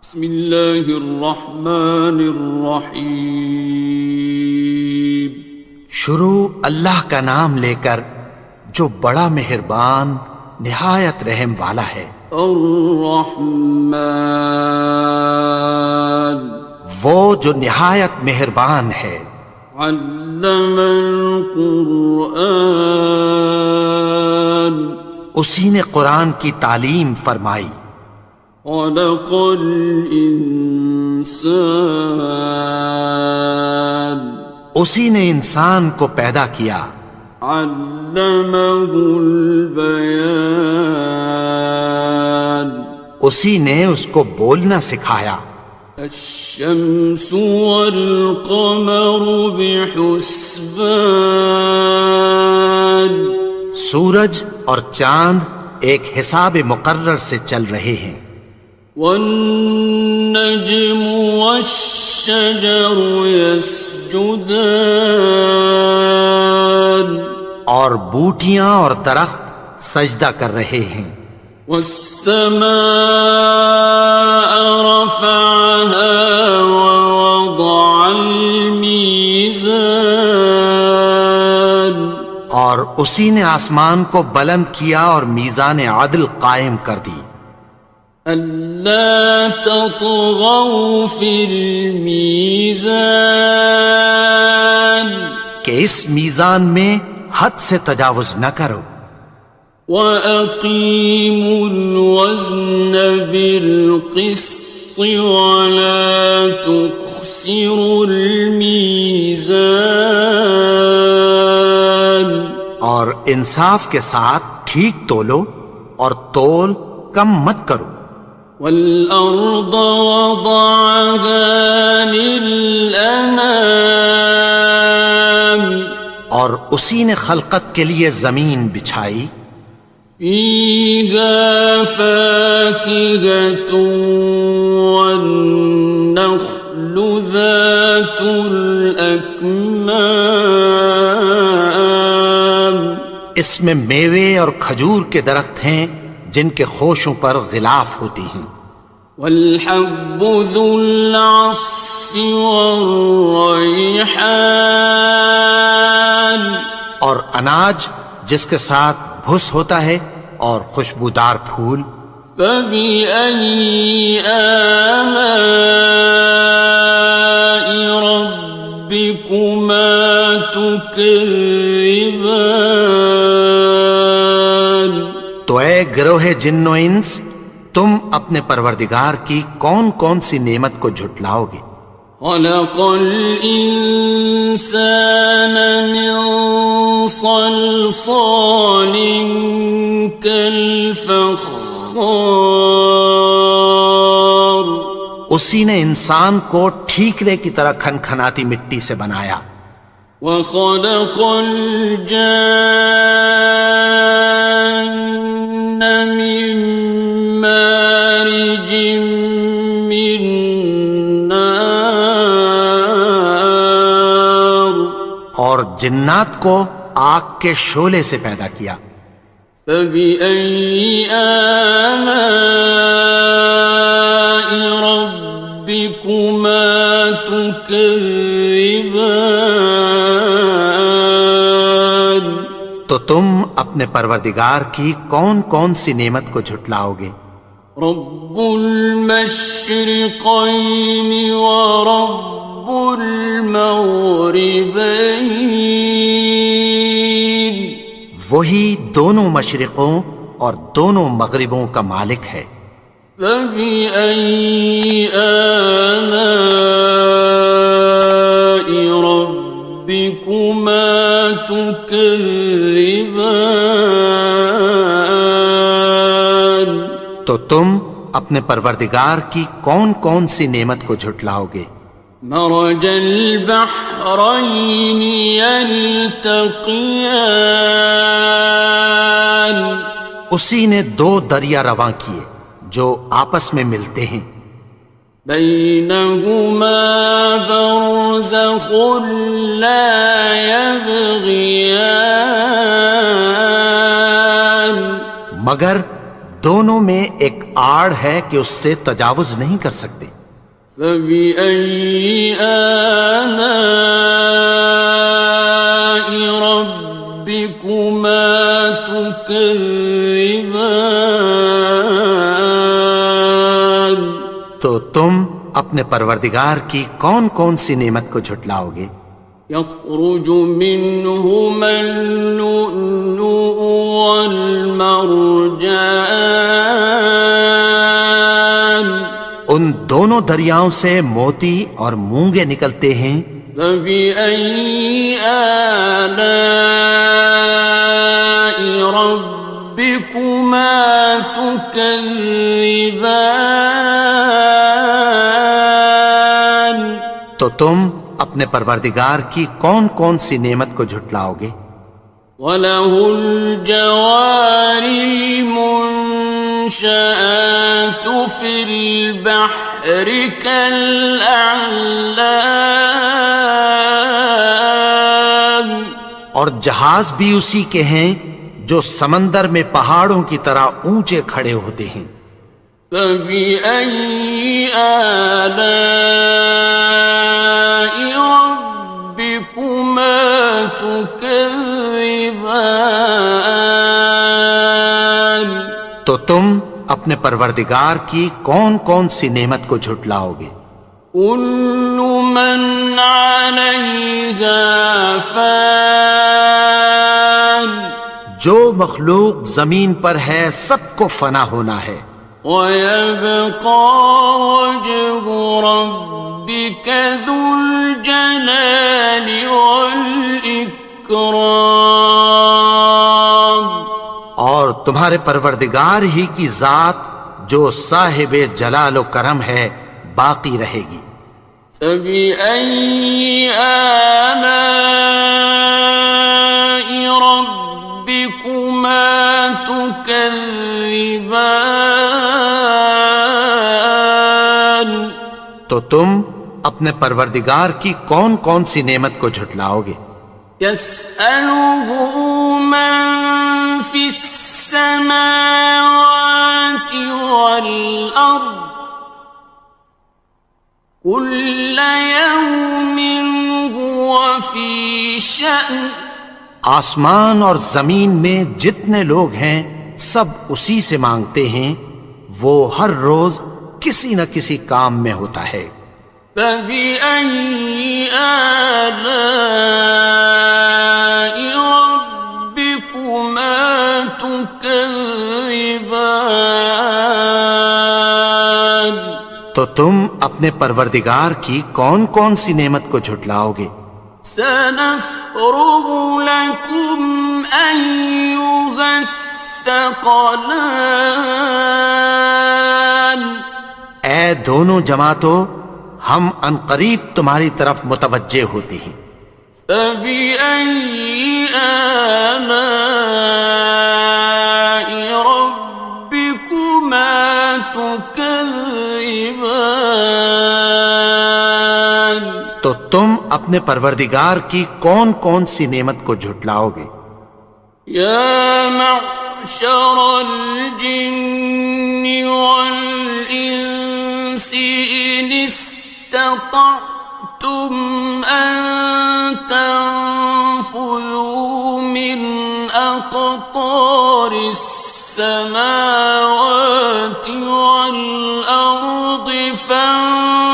بسم اللہ الرحمن الرحیم۔ شروع اللہ کا نام لے کر جو بڑا مہربان نہایت رحم والا ہے۔ الرحمن، وہ جو نہایت مہربان ہے۔ علم القرآن، اسی نے قرآن کی تعلیم فرمائی۔ خلق الانسان، اسی نے انسان کو پیدا کیا۔ علمہ البیان، اسی نے اس کو بولنا سکھایا۔ الشمس والقمر بحسبان، سورج اور چاند ایک حساب مقرر سے چل رہے ہیں۔ والنجم والشجر يسجدان، اور بوٹیاں اور درخت سجدہ کر رہے ہیں۔ والسماء رفعها ووضع الميزان، اور اسی نے آسمان کو بلند کیا اور میزان عدل قائم کر دی۔ ألا تطغوا في الميزان، کہ اس میزان میں حد سے تجاوز نہ کرو۔ وَأَقِيمُوا الْوَزْنَ بِالْقِسْطِ وَلَا تُخْسِرُوا الْمِيزَانَ، اور انصاف کے ساتھ ٹھیک تولو اور تول کم مت کرو۔ وَالْأَرْضَ وَضَعَهَا لِلْأَنَامِ، اور اسی نے خلقت کے لیے زمین بچھائی۔ فِيهَا فَاكِهَةٌ وَالنَّخْلُ ذَاتُ الْأَكْمَامِ، اس میں میوے اور کھجور کے درخت ہیں جن کے خوشوں پر غلاف ہوتی ہیں۔ وَالْحَبُّ ذُو الْعَصْفِ وَالرَّيْحَانِ، اور اناج جس کے ساتھ بھس ہوتا ہے اور خوشبودار پھول۔ فَبِأَيِّ آلَاءِ رَبِّكُمَا تُكَذِّبَانِ، تو اے گروہ جن و انس، تم اپنے پروردگار کی کون کون سی نعمت کو جھٹلاؤ گے؟ خَلَقَ الْإِنسَانَ مِنْ صَلْصَالٍ كَالْفَخَّارِ، اسی نے انسان کو ٹھیکرے کی طرح کھنکھناتی مٹی سے بنایا۔ وَخَلَقَ الْجَانَّ مِن مَّارِجٍ مِّن نَّارٍ، اور جنات کو آگ کے شعلے سے پیدا کیا۔ فَبِأَيِّ آلَاءِ رَبِّكُمَا تُكَذِّبَانِ، تو تم اپنے پروردگار کی کون کون سی نعمت کو جھٹلاؤ گے؟ رب المشرقین ورب المغربین، وہی دونوں مشرقوں اور دونوں مغربوں کا مالک ہے۔ فَبِأَيِّ آلَاءِ رَبِّكُمَا تُكَذِّبَانِ، تو تم اپنے پروردگار کی کون کون سی نعمت کو جھٹلاؤ گے؟ مرج البحرین یلتقیان، اسی نے دو دریا رواں کیے جو آپس میں ملتے ہیں۔ بینہما برزخ لا یبغیان، مگر دونوں میں ایک آڑ ہے کہ اس سے تجاوز نہیں کر سکتے۔ فبأي آلاء ربكما تكذبان؟ تو تم اپنے پروردگار کی کون کون سی نعمت کو جھٹلاؤ گے؟ يخرج منهما اللؤلؤ والمرجان، ان دونوں دریاؤں سے موتی اور مونگے نکلتے ہیں۔ فبأي آلاء ربكما تكذبان؟ تو تم اپنے پروردگار کی کون کون سی نعمت کو جھٹلاؤ گے؟ وَلَهُ الْجَوَارِ الْمُنشَآتُ فِي الْبَحْرِ كَالْأَعْلَامِ، اور جہاز بھی اسی کے ہیں جو سمندر میں پہاڑوں کی طرح اونچے کھڑے ہوتے ہیں۔ فَبِأَيِّ آلَاءِ رَبِّكُمَا تُكَذِّبَانِ؟ تو تم اپنے پروردگار کی کون کون سی نعمت کو جھٹلاؤ گے؟ كُلُّ مَنْ عَلَيْهَا فَانٍ، جو مخلوق زمین پر ہے سب کو فنا ہونا ہے۔ وَيَبْقَى وَجْهُ رَبِّكَ ذُو الْجَلَالِ وَالْإِكْرَامِ، اور تمہارے پروردگار ہی کی ذات جو صاحب جلال و کرم ہے باقی رہے گی۔ فَبِأَيِّ آلَاءِ رَبِّكُمَا تُكَذِّبَانِ؟ تو تم اپنے پروردگار کی کون کون سی نعمت کو جھٹلاؤ گے؟ يَسْأَلُهُ مَن فِي السَّمَاوَاتِ وَالْأَرْضِ كُلَّ يَوْمٍ هُوَ فِي شَأْنٍ، آسمان اور زمین میں جتنے لوگ ہیں سب اسی سے مانگتے ہیں، وہ ہر روز کسی نہ کسی کام میں ہوتا ہے۔ فَبِأَيِّ آلَاءِ رَبِّكُمَا تُكَذِّبَانِ؟ تو تم اپنے پروردگار کی کون کون سی نعمت کو جھٹلاؤ گے؟ سَنَفْرُغُ لَكُمْ أَيُّهَ الثَّقَلَانِ، اے دونوں جماعتوں، ہم عنقریب تمہاری طرف متوجہ ہوتے ہیں۔ فَبِأَيِّ آلَاءِ رَبِّكُمَا تُكَذِّبَانِ؟ تو تم اپنے پروردگار کی کون کون سی نعمت کو جھٹلاؤ گے؟ يَا مَعْشَرَ الْجِنِّ وَالْإِنسِ إِنِ اسْتَطَعْتُمْ أَن تَنفُذُوا مِنْ أَقْطَارِ السَّمَاوَاتِ وَالْأَرْضِ فَانفُذُوا،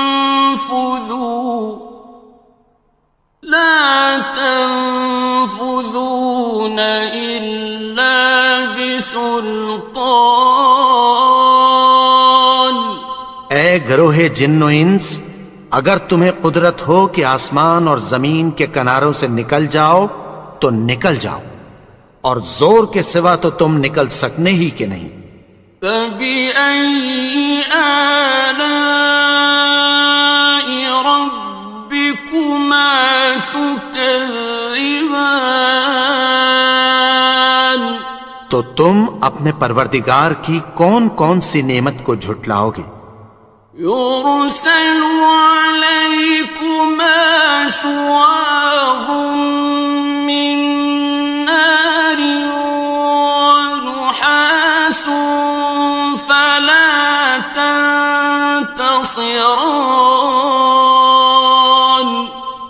لَا تَنفُذُونَ إِلَّا بِسُلْطَانٍ۔ اے گروہ جن و انس، اگر تمہیں قدرت ہو کہ آسمان اور زمین کے کناروں سے نکل جاؤ تو نکل جاؤ، اور زور کے سوا تو تم نکل سکنے ہی کہ نہیں۔ فَبِأَيِّ آلَاءِ رَبِّكُمَا تُكَذِّبَانِ؟ تو تم اپنے پروردگار کی کون کون سی نعمت کو جھٹلاؤ گے؟ يُرْسَلُ عَلَيْكُمَا شُوَاظٌ مِّن نَّارٍ وَنُحَاسٌ خاسران.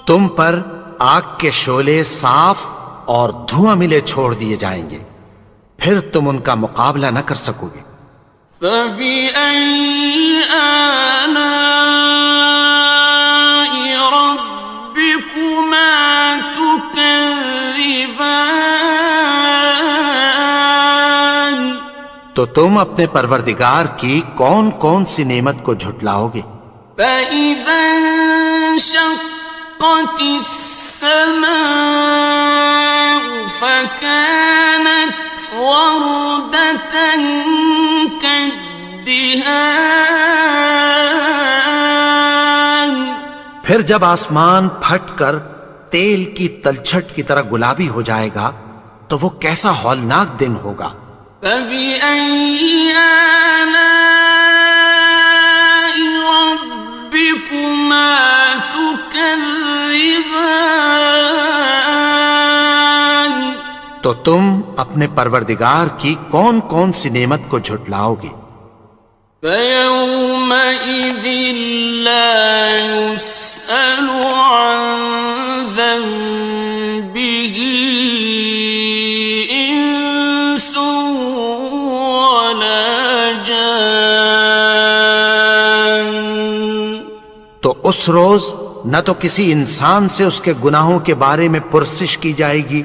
تم پر آگ کے شعلے صاف اور دھواں ملے چھوڑ دیے جائیں گے، پھر تم ان کا مقابلہ نہ کر سکو گے۔ فبأي آلاء ربكما تكذبان. تو تم اپنے پروردگار کی کون کون سی نعمت کو جھٹلاؤ گے؟ فإذا انشقت السماء فكانت وردة كالدهان. پھر جب آسمان پھٹ کر تیل کی تلچھٹ کی طرح گلابی ہو جائے گا تو وہ کیسا ہولناک دن ہوگا۔ فبأي آلاء ربكما تكذبان. تو تم اپنے پروردگار کی کون کون سی نعمت کو جھٹلاؤ گے؟ فيومئذ لا يسأل عن ذنبه إنس ولا جان. تو اس روز نہ تو کسی انسان سے اس کے گناہوں کے بارے میں پرسش کی جائے گی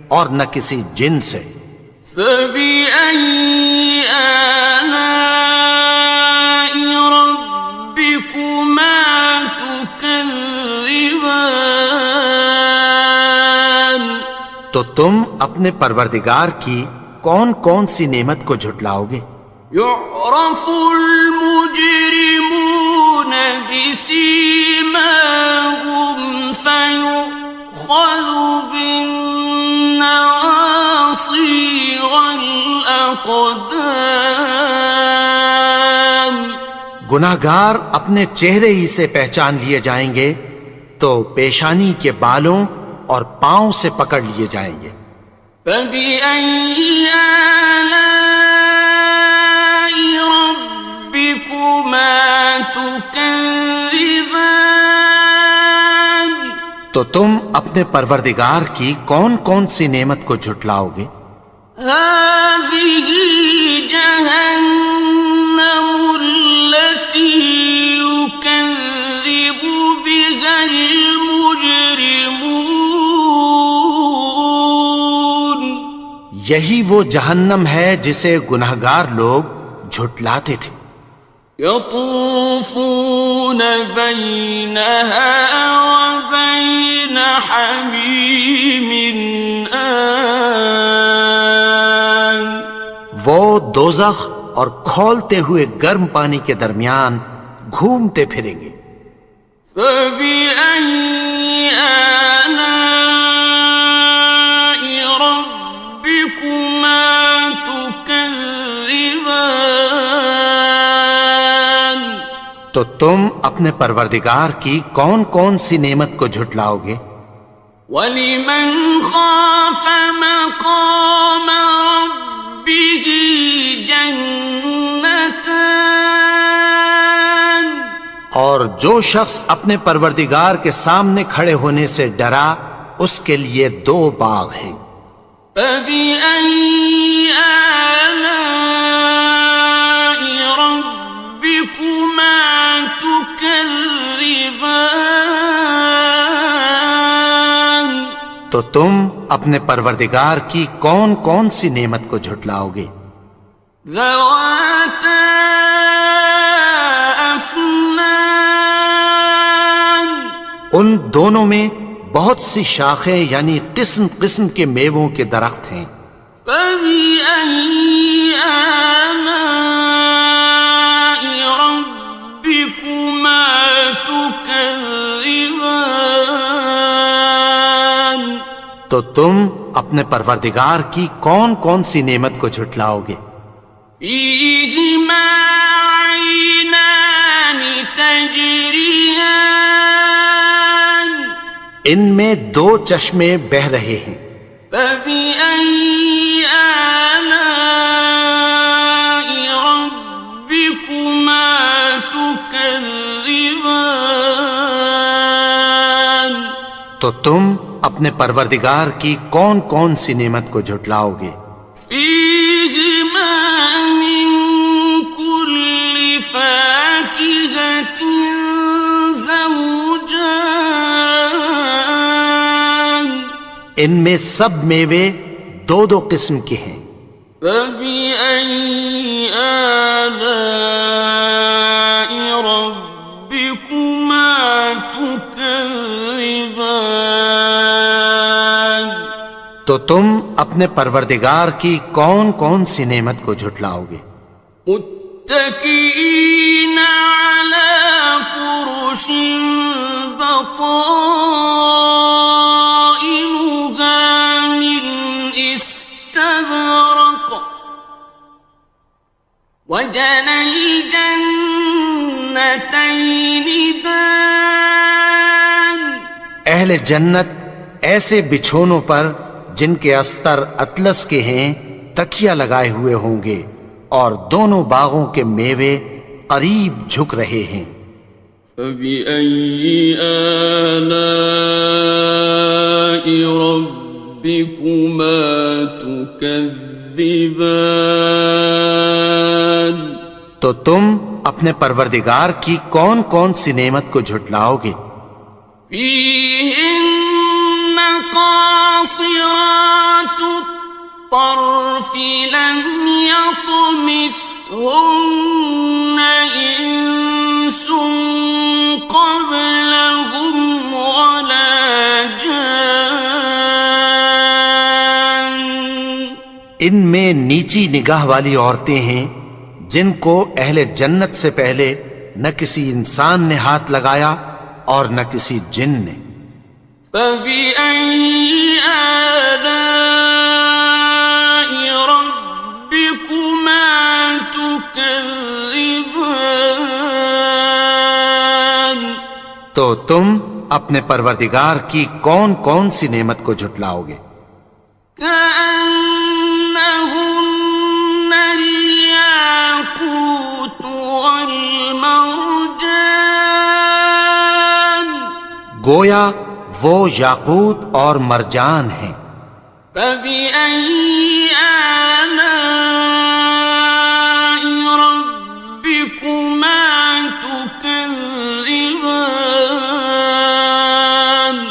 اور نہ کسی جن سے۔ فبأي آلاء ربكما تكذبان. تو تم اپنے پروردگار کی کون کون سی نعمت کو جھٹلاؤ گے؟ يعرف المجرمون بسيماهم فيؤخذ بالنواصي والأقدام. گناہگار اپنے چہرے ہی سے پہچان لیے جائیں گے تو پیشانی کے بالوں اور پاؤں سے پکڑ لیے جائیں گے۔ فبأي آلاء ربكما تكذبان. تو تم اپنے پروردگار کی کون کون سی نعمت کو جھٹلاؤ گے؟ هذه جهنم التي يكذب بها المجرمون. یہی وہ جہنم ہے جسے گناہگار لوگ جھٹلاتے تھے۔ يطوفون بينها وبين حميم آن. وہ دوزخ اور کھولتے ہوئے گرم پانی کے درمیان گھومتے پھریں گے۔ فبأي آلاء ربكما تكذبان. تو تم اپنے پروردگار کی کون کون سی نعمت کو جھٹلاؤ گے؟ وَلِمَنْ خَافَ مَقَامَ رَبِّهِ جَنَّتَانِ. اور جو شخص اپنے پروردگار کے سامنے کھڑے ہونے سے ڈرا اس کے لیے دو باغ ہیں۔ فَبِأَيِّ آلَاءِ رَبِّكُمَا تُكَذِّبَانِ. تو تم اپنے پروردگار کی کون کون سی نعمت کو جھٹلاؤ گے؟ ذَوَاتَا أَفْنَانٍ. ان دونوں میں بہت سی شاخیں یعنی قسم قسم کے میووں کے درخت ہیں۔ فَبِأَيِّ آلَاءِ رَبِّكُمَا تُكَذِّبَانِ. تو تم اپنے پروردگار کی کون کون سی نعمت کو جھٹلاؤ گے؟ فِيهِمَا عَيْنَانِ تَجْرِيَانِ. ان میں دو چشمے بہہ رہے ہیں۔ فَبِأَيِّ آلَاءِ رَبِّكُمَا تُكَذِّبَانِ. تكذبان تو تم اپنے پروردگار کی کون کون سی نعمت کو جھٹلاؤ گے؟ فيهما من كل فاكهة زوجان ان میں سب میوے دو دو قسم کے ہیں۔ فبأي آلاء ربكما تكذبان تو تم اپنے پروردگار کی کون کون سی نعمت کو جھٹلاؤ گے؟ متكئين على فرش بطائنها من استبرق وجنى الجنتين دان اہل جنت ایسے بچھونوں پر جن کے استر اطلس کے ہیں تکیہ لگائے ہوئے ہوں گے اور دونوں باغوں کے میوے قریب جھک رہے ہیں۔ فبأي آلاء ربكما تكذبان تو تم اپنے پروردگار کی کون کون سی نعمت کو جھٹلاؤ گے؟ فيهن قاصرات الطرف لم يطمثهن إنس قبلهم ولا جان ان میں نیچی نگاہ والی عورتیں ہیں جن کو اہل جنت سے پہلے نہ کسی انسان نے ہاتھ لگایا اور نہ کسی جن نے۔ فبأي آلاء ربكما تكذبان تو تم اپنے پروردگار کی کون کون سی نعمت کو جھٹلاؤ گے؟ كأنهن الياقوت والمرجان گویا وہ یاقوت اور مرجان ہیں۔ فبأي آلاء ربكما تكذبان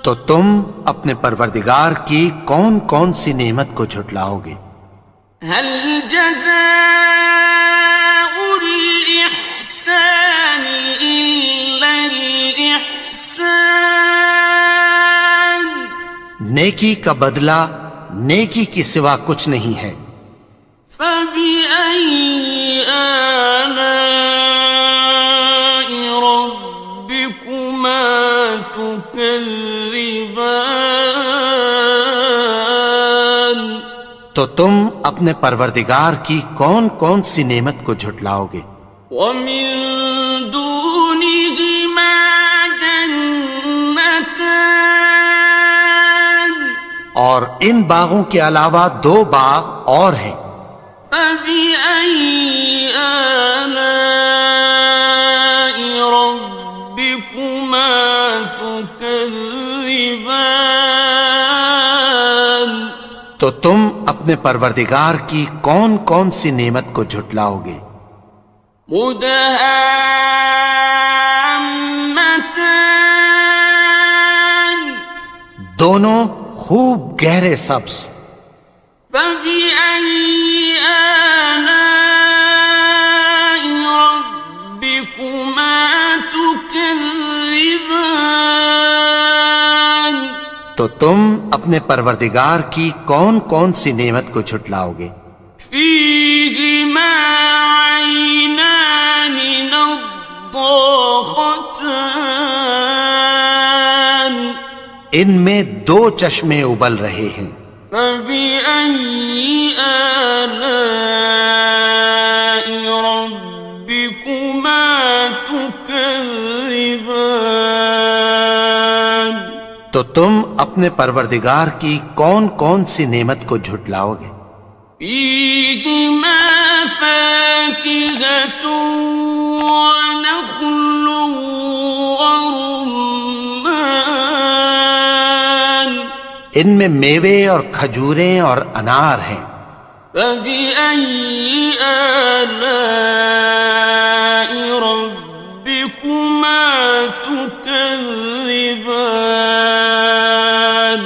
تو تم اپنے پروردگار کی کون کون سی نعمت کو جھٹلاؤ گے؟ هل جزاء الإحسان إلا الإحسان نیکی کا بدلہ نیکی کی سوا کچھ نہیں ہے۔ فبأي آلاء ربكما تكذبان تو تم اپنے پروردگار کی کون کون سی نعمت کو جھٹلاؤ گے؟ ومن دونهما جنتان اور ان باغوں کے علاوہ دو باغ اور ہیں۔ فبأي آلاء ربكما تكذبان تو تم اپنے پروردگار کی کون کون سی نعمت کو جھٹلاؤ گے؟ مدهامتان دونوں خوب گہرے سبز۔ فبأي آلاء ربكما تكذبان تو تم اپنے پروردگار کی کون کون سی نعمت کو جھٹلاؤ گے؟ فيهما عينان نضاختان ان میں دو چشمے ابل رہے ہیں۔ فبأي آلاء ربكما تكذبان تو تم اپنے پروردگار کی کون کون سی نعمت کو جھٹلاؤ گے؟ فيهما فاكهة ونخل ورمان ان میں میوے اور کھجوریں اور انار ہیں. فبأي آلاء ربكما تكذبان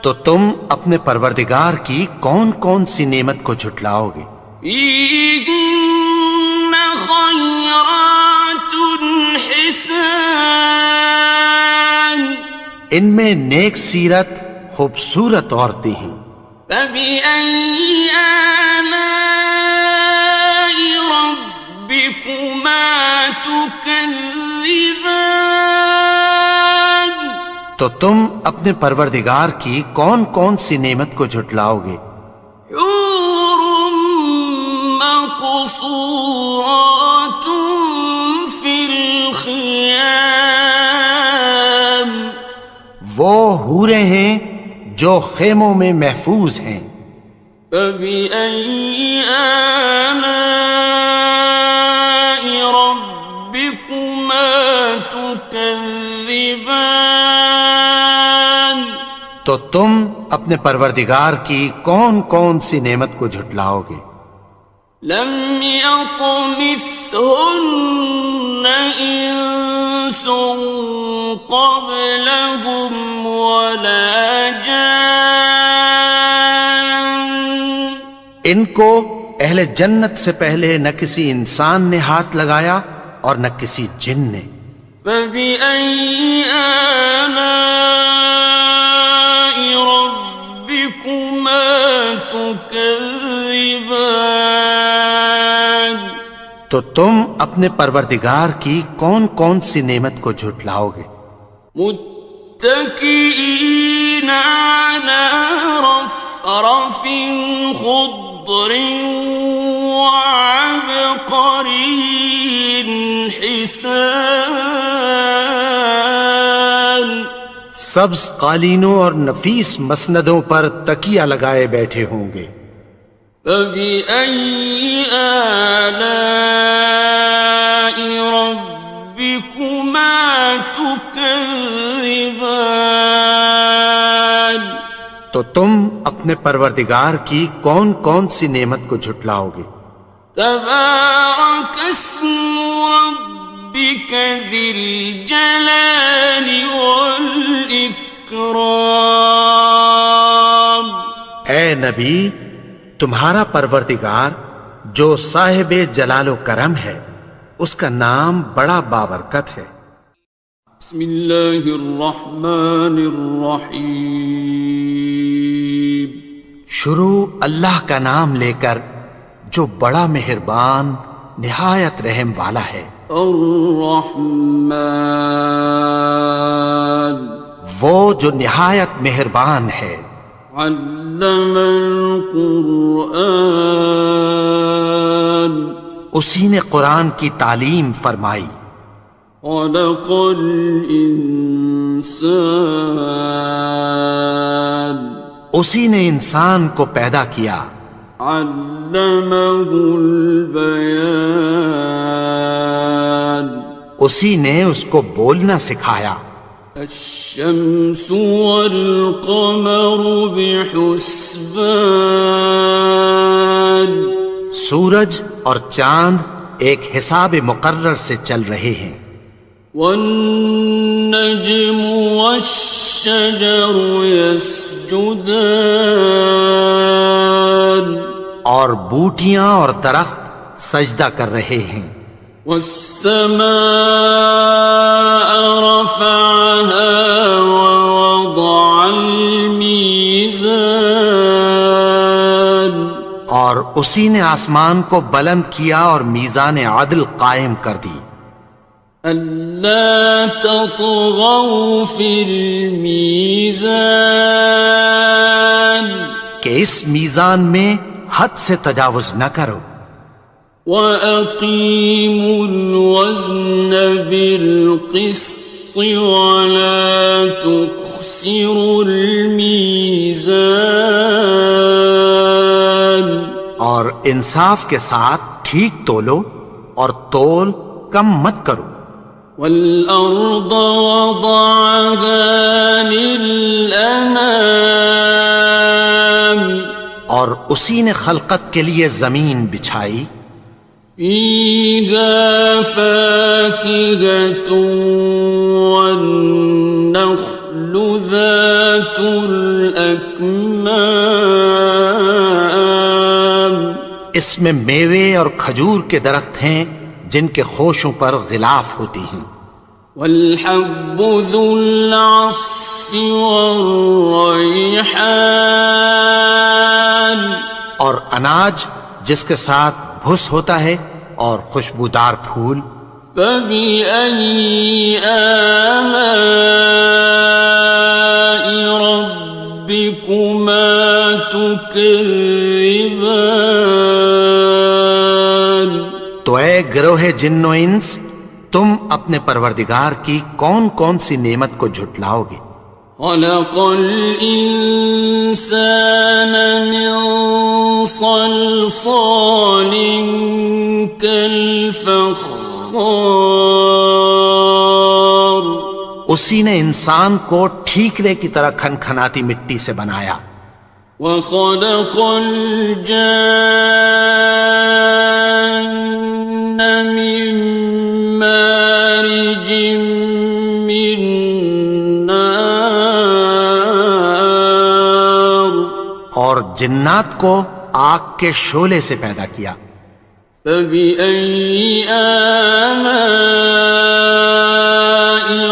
تو تم اپنے پروردگار کی کون کون سی نعمت کو جھٹلاؤ گے؟ فيهن خيرات حسان ان میں نیک سیرت خوبصورت عورتیں ہیں. فبأي آلاء ربكما تكذبان تو تم اپنے پروردگار کی کون کون سی نعمت کو جھٹلاؤ گے؟ حور مقصورات في الخيام وہ حوریں ہیں جو خیموں میں محفوظ ہیں. فبأي آلاء ربكما تكذبان تو تم اپنے پروردگار کی کون کون سی نعمت کو جھٹلاؤ گے؟ لم يطمثهن إنس قبلهم ولا جان ان کو اہل جنت سے پہلے نہ کسی انسان نے ہاتھ لگایا اور نہ کسی جن نے. فبأي آلاء ربكما تكذبان تو تم اپنے پروردگار کی کون کون سی نعمت کو جھٹلاؤ گے؟ متكئين على رفرف خضر وعبقري حسان سبز قالینوں اور نفیس مسندوں پر تکیہ لگائے بیٹھے ہوں گے. فبأي آلاء ربكما تكذبان تو تم اپنے پروردگار کی کون کون سی نعمت کو جھٹلاؤ گے؟ تبارك اسم ربك ذي الجلال والإكرام اے نبی، تمہارا پروردگار جو صاحب جلال و کرم ہے اس کا نام بڑا بابرکت ہے. بسم اللہ الرحمن الرحیم شروع اللہ کا نام لے کر جو بڑا مہربان نہایت رحم والا ہے. الرحمن وہ جو نہایت مہربان ہے. علم القرآن اسی نے قرآن کی تعلیم فرمائی. خلق الانسان اسی نے انسان کو پیدا کیا. علمہ البیان اسی نے اس کو بولنا سکھایا. الشمس والقمر بحسبان سورج اور چاند ایک حساب مقرر سے چل رہے ہیں. والنجم والشجر يسجدان اور بوٹیاں اور درخت سجدہ کر رہے ہیں. والسماء رفعها ووضع الميزان اور اسی نے آسمان کو بلند کیا اور میزان عدل قائم کر دی. ألا تطغوا في الميزان کہ اس میزان میں حد سے تجاوز نہ کرو. وَأَقِيمُوا الْوَزْنَ بِالْقِسْطِ وَلَا تُخْسِرُوا الْمِيزَانَ اور انصاف کے ساتھ ٹھیک تولو اور تول کم مت کرو. والأرض وضعها للأنام اور اسی نے خلقت کے لیے زمین بچھائی. فيها فاكهة والنخل ذات الأكمام اس میں میوے اور کھجور کے درخت ہیں جن کے خوشوں پر غلاف ہوتی ہیں. والحب ذو العصف والريحان اور اناج جس کے ساتھ بھس ہوتا ہے اور خوشبودار پھول. فبأي آلاء ربكما تكذبان تو اے گروہ جن و انس، تم اپنے پروردگار کی کون کون سی نعمت کو جھٹلاؤ گے؟ خلق الإنسان من صلصال كالفخار اسی نے انسان کو ٹھیکرے کی طرح کھنکھناتی مٹی سے بنایا. وخلق الجان من مارج من نار اور جنات کو آگ کے شعلے سے پیدا کیا. فبأي آلاء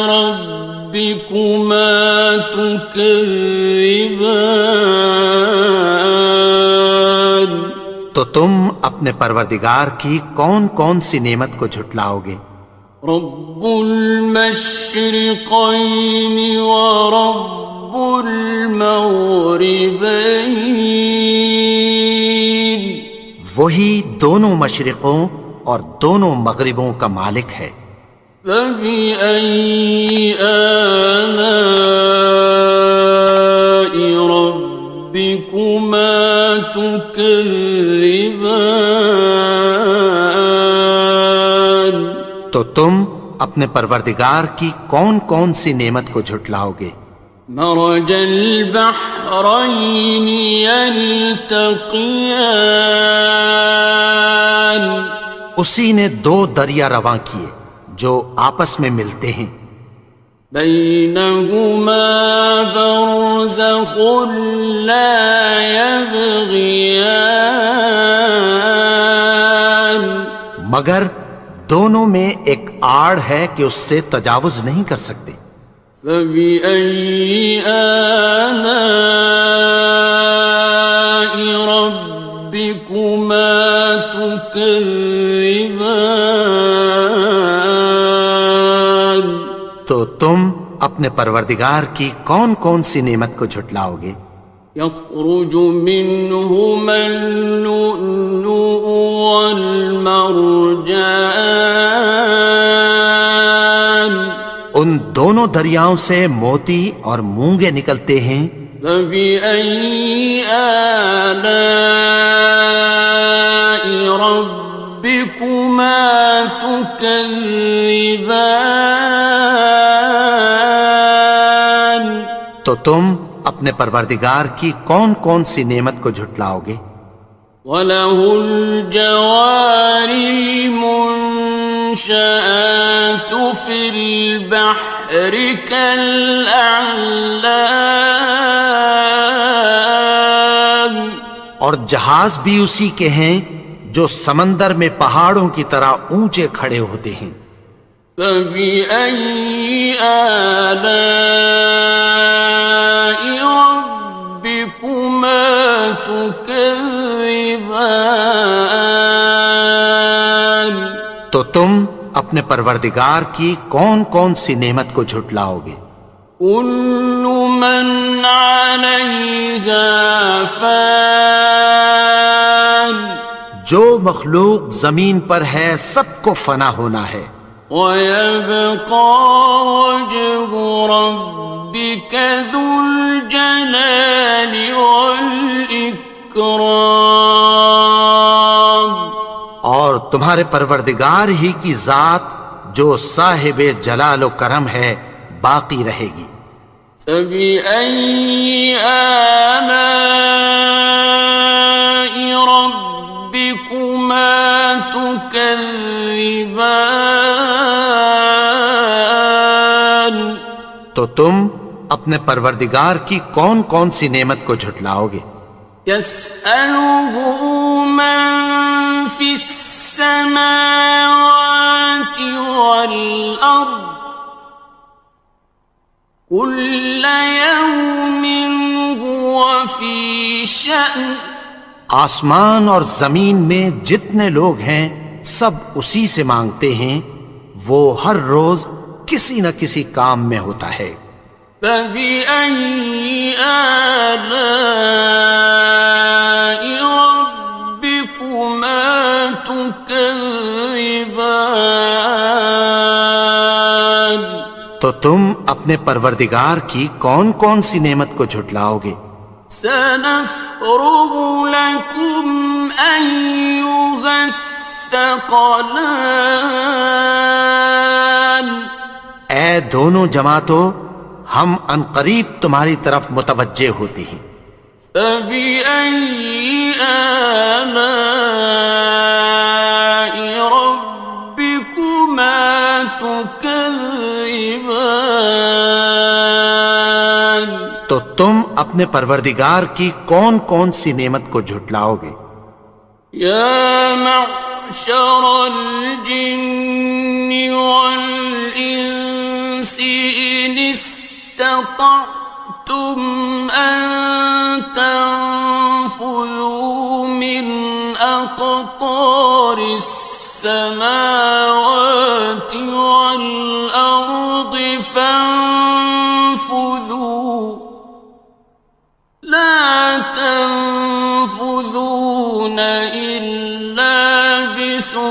ربكما تكذبان تو تم اپنے پروردگار کی کون کون سی نعمت کو جھٹلاؤ گے؟ رب المشرقين ورب المغربين وہی دونوں مشرقوں اور دونوں مغربوں کا مالک ہے. فبأي آلاء ربكما تكذبان تو تم اپنے پروردگار کی کون کون سی نعمت کو جھٹلاؤ گے؟ مرج البحرين يلتقيان اسی نے دو دریا رواں کیے جو آپس میں ملتے ہیں. بينهما برزخ لا يبغيان مگر دونوں میں ایک آڑ ہے کہ اس سے تجاوز نہیں کر سکتے. فبأي آلاء ربكما تكذبان تو تم اپنے پروردگار کی کون کون سی نعمت کو جھٹلاؤ گے؟ يخرج منهما اللؤلؤ والمرجان ان دونوں دریاؤں سے موتی اور مونگے نکلتے ہیں. فبأي آلاء ربكما تكذبان تو تم اپنے پروردگار کی کون کون سی نعمت کو جھٹلاؤ گے؟ وَلَهُ الْجَوَارِ الْمُنشَآتُ فِي الْبَحْرِ كَالْأَعْلَامِ اور جہاز بھی اسی کے ہیں جو سمندر میں پہاڑوں کی طرح اونچے کھڑے ہوتے ہیں. فَبِأَيِّ آلَاءِ رَبِّكُمَا تُكَذِّبَانِ تو تم اپنے پروردگار کی کون کون سی نعمت کو جھٹلاؤ گے؟ كُلُّ مَنْ عَلَيْهَا فَانٍ جو مخلوق زمین پر ہے سب کو فنا ہونا ہے. وَيَبْقَى وَجْهُ رَبِّكَ ذُو الْجَلَالِ وَالْإِكْرَامِ تمہارے پروردگار ہی کی ذات جو صاحب جلال و کرم ہے باقی رہے گی۔ فَبِأَيِّ آلَاءِ رَبِّكُمَا تُكَذِّبَانِ، تو تم اپنے پروردگار کی کون کون سی نعمت کو جھٹلاؤ گے؟ يَسْأَلُهُ مَن فِي السَّمَاوَاتِ وَالْأَرْضِ كُلَّ يَوْمٍ هُوَ فِي شَأْنٍ، آسمان اور زمین میں جتنے لوگ ہیں سب اسی سے مانگتے ہیں، وہ ہر روز کسی نہ کسی کام میں ہوتا ہے۔ فَبِأَيِّ آلَاءِ رَبِّكُمَا تُكَذِّبَانِ، تو تم اپنے پروردگار کی کون کون سی نعمت کو جھٹلاؤ گے؟ سَنَفْرُغُ لَكُمْ أَيُّهَ الثَّقَلَانِ، اے دونوں جماعتوں، ہم عنقریب تمہاری طرف متوجہ ہوتے ہیں۔ فَبِأَيِّ آلَاءِ رَبِّكُمَا تُكَذِّبَانِ، تو تم اپنے پروردگار کی کون کون سی نعمت کو جھٹلاؤ گے؟ يَا مَعْشَرَ الْجِنِّ وَالْإِنسِ إِنِ اسْتَطَعْتُمْ أَن تَنفُذُوا مِنْ أَقْطَارِ السَّمَاوَاتِ وَالْأَرْضِ فَانفُذُوا لَا تَنفُذُونَ إِلَّا بِسُلْطَانٍ،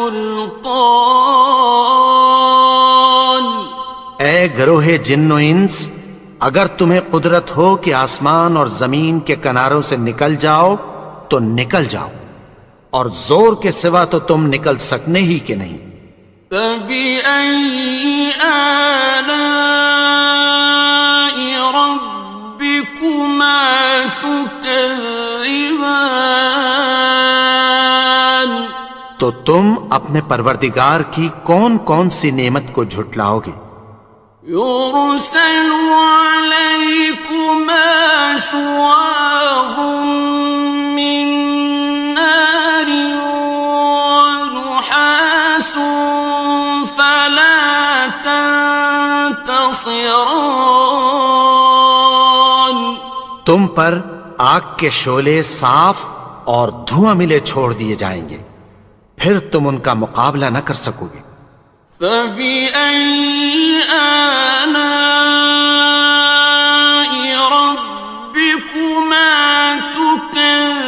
اے گروہ جن و انس، اگر تمہیں قدرت ہو کہ آسمان اور زمین کے کناروں سے نکل جاؤ تو نکل جاؤ، اور زور کے سوا تو تم نکل سکنے ہی کہ نہیں۔ فَبِأَيِّ آلَاءِ رَبِّكُمَا تُكَذِّبَانِ، تو تم اپنے پروردگار کی کون کون سی نعمت کو جھٹلاؤ گے؟ يُرْسَلُ عَلَيْكُمَا شُوَاظٌ مِّن نَّارٍ وَنُحَاسٌ فَلَا تَنتَصِرَانِ، تم پر آگ کے شعلے صاف اور دھواں ملے چھوڑ دیے جائیں گے، پھر تم ان کا مقابلہ نہ کر سکو گے۔ فَبِأَيِّ آلَاءِ رَبِّكُمَا تُكَذِّبَانِ،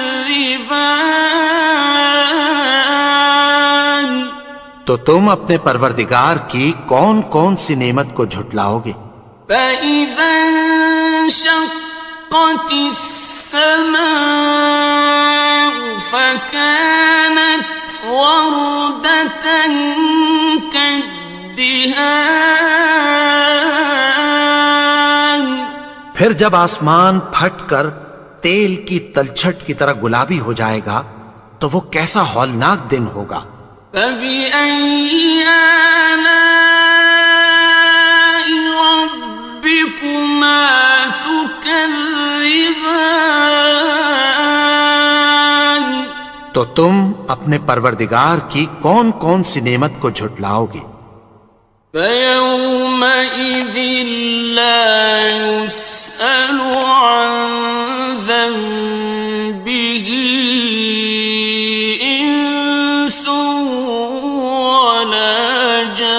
تو تم اپنے پروردگار کی کون کون سی نعمت کو جھٹلاؤ گے؟ فَإِذَا انشَقَّتِ السَّمَاءُ فَكَانَتْ وَرْدَةً كَالدِّهَانِ، پھر جب آسمان پھٹ کر تیل کی تلچھٹ کی طرح گلابی ہو جائے گا تو وہ کیسا ہولناک دن ہوگا۔ فَبِأَيِّ آلَاءِ رَبِّكُمَا تُكَذِّبَانِ، تو تم اپنے پروردگار کی کون کون سی نعمت کو جھٹلاؤ گے؟ فَيَوْمَئِذٍ لَا يُسْأَلُ عَن ذَنبِهِ إِنسٌ وَلَا جَانٌ،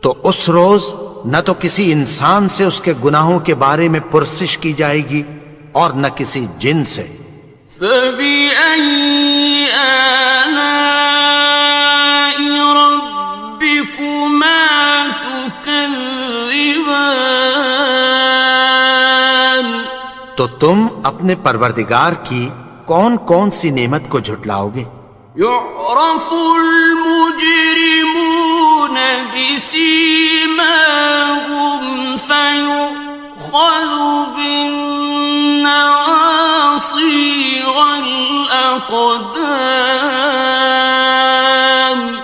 تو اس روز نہ تو کسی انسان سے اس کے گناہوں کے بارے میں پرسش کی جائے گی اور نہ کسی جن سے۔ فَبِأَيِّ آلَاءِ رَبِّكُمَا تُكَذِّبَانِ، تو تم اپنے پروردگار کی کون کون سی نعمت کو جھٹلاؤ گے؟ يعرف المجرمون بسيماهم فيؤخذ بالنواصي والأقدام.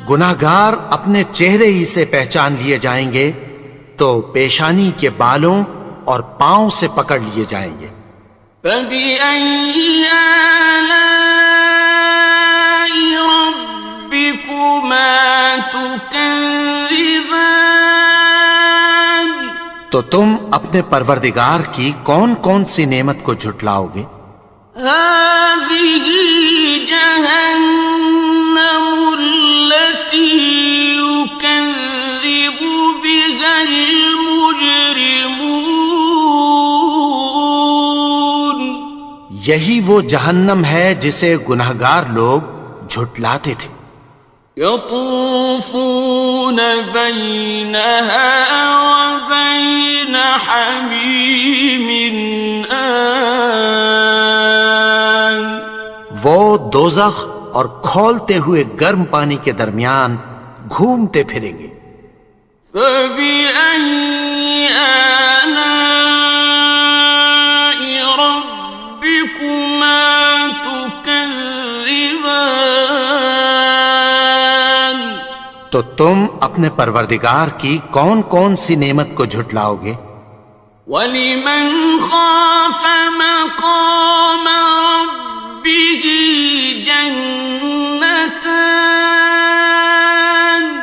گناہگار اپنے چہرے ہی سے پہچان لیے جائیں گے تو پیشانی کے بالوں اور پاؤں سے پکڑ لیے جائیں گے. فَبِأَيِّ آلَاءِ رَبِّكُمَا تُكَذِّبَانِ. تو تم اپنے پروردگار کی کون کون سی نعمت کو جھٹلاؤ گے؟ هَٰذِهِ جَهَنَّمُ الَّتِي يُكَذِّبُ بِهَا الْمُجْرِمُونَ. یہی وہ جہنم ہے جسے گناہگار لوگ جھٹلاتے تھے. يطوفون بينها وبين حميم آن. وہ دوزخ اور کھولتے ہوئے گرم پانی کے درمیان گھومتے پھریں گے. فبأي آلاء ربكما تكذبان. تو تم اپنے پروردگار کی کون کون سی نعمت کو جھٹلاؤ گے؟ وَلِمَنْ خَافَ مَقَامَ رَبِّهِ جَنَّتَانِ.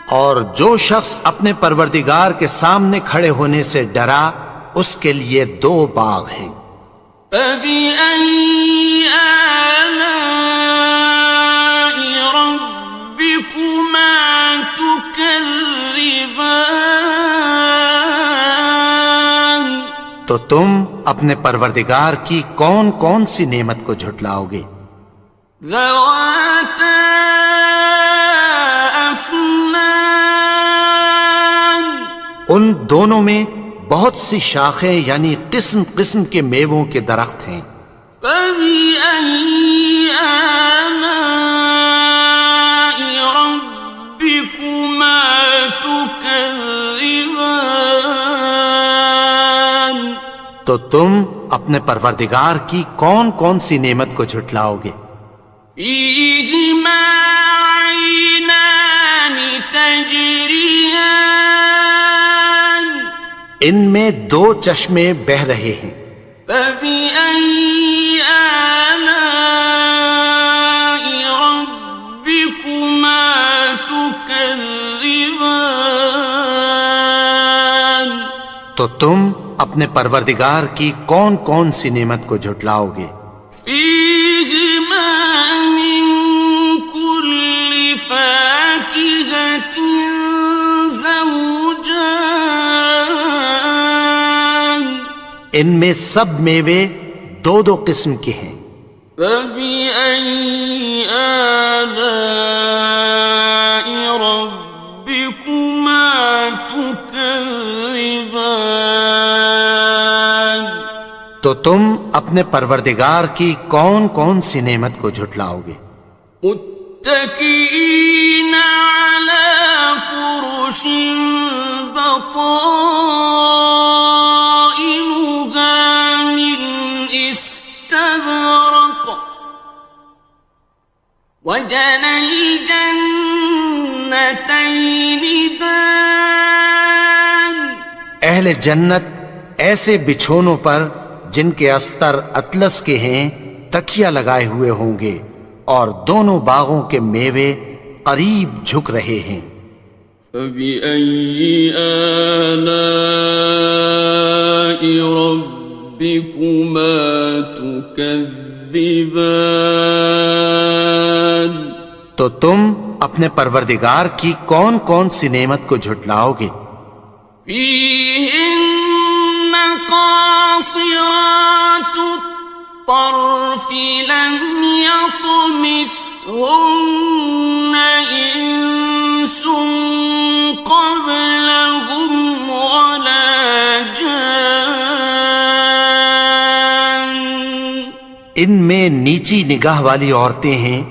اور جو شخص اپنے پروردگار کے سامنے کھڑے ہونے سے ڈرا اس کے لیے 2 باغ ہیں. فَبِأَيِّ آلَاءِ رَبِّكُمَا تُكَذِّبَانِ. تو تم اپنے پروردگار کی کون کون سی نعمت کو جھٹلاؤ گے؟ ذَوَاتَا أَفْنَانٍ. ان دونوں میں بہت سی شاخیں یعنی قسم قسم کے میووں کے درخت ہیں. فَبِأَيِّ آلَاءِ رَبِّكُمَا تُكَذِّبَانِ. تو تم اپنے پروردگار کی کون کون سی نعمت کو جھٹلاؤ گے؟ فِيهِمَا عَيْنَانِ تَجْرِيَانِ. ان میں 2 چشمے بہہ رہے ہیں. فَبِأَيِّ آلَاءِ رَبِّكُمَا تُكَذِّبَانِ. تو تم اپنے پروردگار کی کون کون سی نعمت کو جھٹلاؤ گے؟ فِيهِمَا مِن كُلِّ فَاكِهَةٍ زَوْجَانِ. ان میں سب میوے 2 قسم کے ہیں. فَبِأَيِّ آلَاءِ رَبِّكُمَا تُكَذِّبَانِ. تو تم اپنے پروردگار کی کون کون سی نعمت کو جھٹلاؤ گے؟ متكئين على فرش بطائنها من استبرق وجنى الجنتين دان. اہل جنت ایسے بچھونوں پر جن کے استر اطلس کے ہیں تکیہ لگائے ہوئے ہوں گے اور دونوں باغوں کے میوے قریب جھک رہے ہیں. فَبِأَيِّ آلَاءِ رَبِّكُمَا تُكَذِّبَانِ. تو تم اپنے پروردگار کی کون کون سی نعمت کو جھٹلاؤ گے؟ فِيهِنَّ قَاصِرَاتُ الطَّرْفِ لَمْ يَطْمِثْهُنَّ إِنسٌ قَبْلَهُمْ وَلَا جَانٌّ. ان میں نیچی نگاہ والی عورتیں ہیں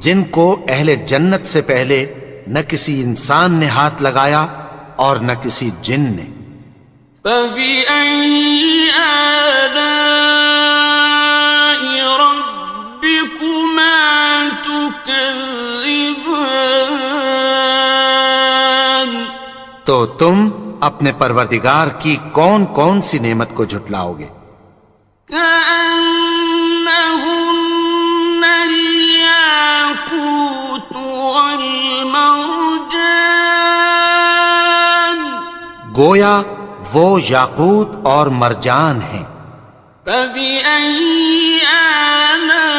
جن کو اہل جنت سے پہلے نہ کسی انسان نے ہاتھ لگایا اور نہ کسی جن نے. فَبِأَيِّ آلَاءِ رَبِّكُمَا تُكَذِّبَانِ تو تم اپنے پروردگار کی کون کون سی نعمت کو جھٹلاؤ گے؟ كأنهن الياقوت والمرجان گویا وہ یاقوت اور مرجان ہیں. فبأي آلاء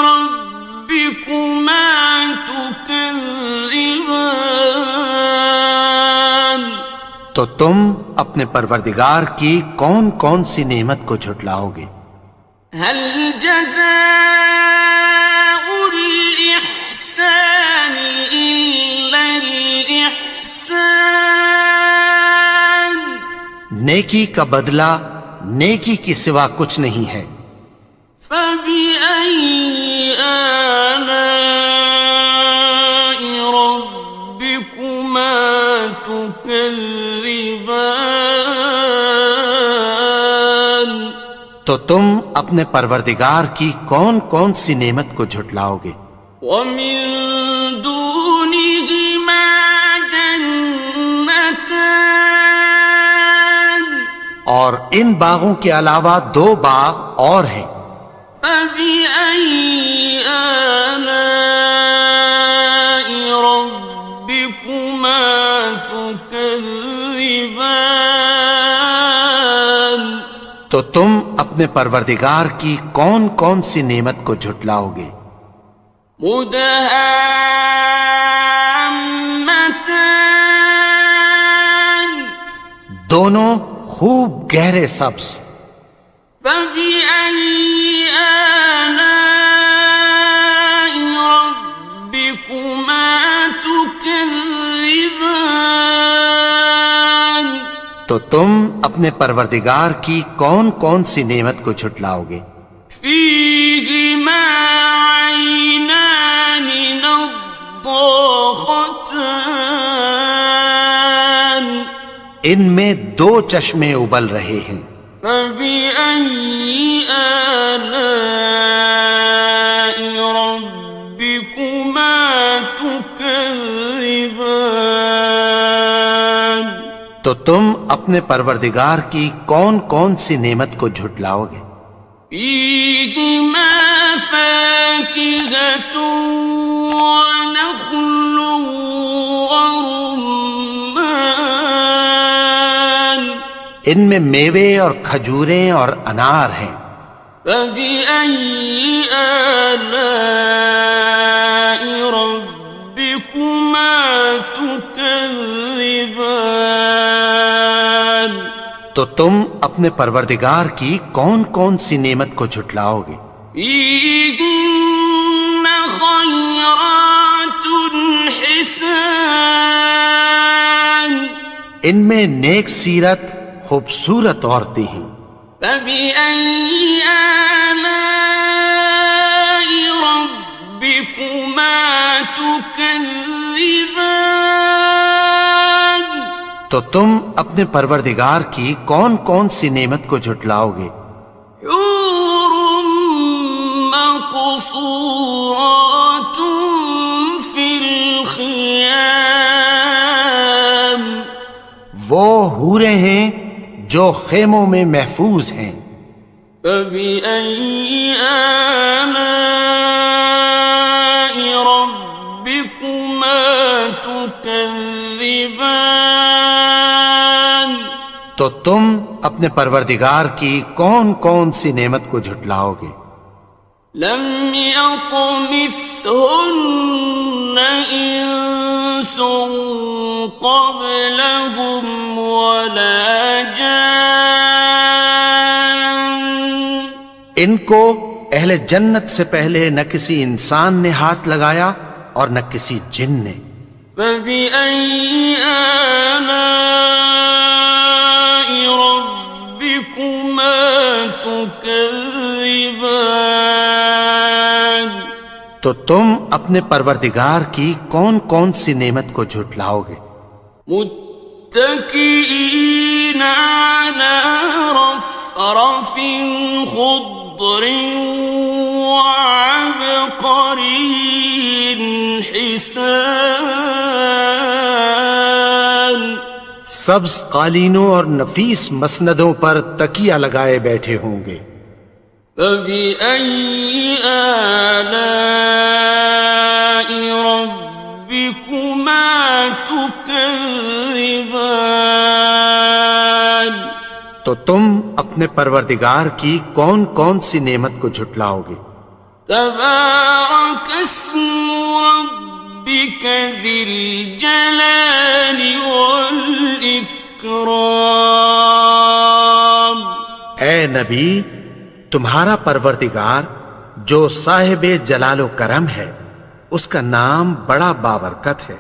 ربكما تكذبان تو تم اپنے پروردگار کی کون کون سی نعمت کو جھٹلاؤ گے؟ هل جزاء الإحسان إلا الإحسان نیکی کا بدلہ نیکی کی سوا کچھ نہیں ہے. فبأي آلاء ربكما تكذبان تو تم اپنے پروردگار کی کون کون سی نعمت کو جھٹلاؤ گے؟ ومن دونهما جنتان اور ان باغوں کے علاوہ دو باغ اور ہیں. فبأي آلاء ربكما تكذبان تو تم اپنے پروردگار کی کون کون سی نعمت کو جھٹلاؤ گے؟ مدهامتان دونوں خوب گہرے سبز. فبأي آلاء ربكما تكذبان تو تم اپنے پروردگار کی کون کون سی نعمت کو جھٹلاؤ گے؟ فيهما عينان نضاختان ان میں دو چشمے ابل رہے ہیں. فبأي آلاء ربكما تكذبان تو تم اپنے پروردگار کی کون کون سی نعمت کو جھٹلاؤ گے؟ فيهما فاكهة ونخل ورمان ان میں میوے اور کھجوریں اور انار ہیں. فبأي آلاء ربكما تكذبان تو تم اپنے پروردگار کی کون کون سی نعمت کو جھٹلاؤ گے؟ فيهن خيرات حسان ان میں نیک سیرت خوبصورت عورتیں ہیں. فبأي آلاء ربكما تكذبان تو تم اپنے پروردگار کی کون کون سی نعمت کو جھٹلاؤ گے؟ حور مقصورات في الخيام وہ حوریں ہیں جو خیموں میں محفوظ ہیں. فبأي آلاء ربكما تكذبان تو تم اپنے پروردگار کی کون کون سی نعمت کو جھٹلاؤ گے؟ لم يطمثهن إنس قبلهم ولا جان ان کو اہل جنت سے پہلے نہ کسی انسان نے ہاتھ لگایا اور نہ کسی جن نے. فبأي آلاء ربكما تكذبان تو تم اپنے پروردگار کی کون کون سی نعمت کو جھٹلاؤ گے؟ متكئين على رفرف خضر وعبقري حسان سبز قالینوں اور نفیس مسندوں پر تکیہ لگائے بیٹھے ہوں گے۔ فبأي آلاء ربكما تكذبان تو تم اپنے پروردگار کی کون کون سی نعمت کو جھٹلاؤ گے؟ تبارك اسم ربك ذي الجلال والإكرام اے نبی، تمہارا پروردگار جو صاحب جلال و کرم ہے، اس کا نام بڑا بابرکت ہے۔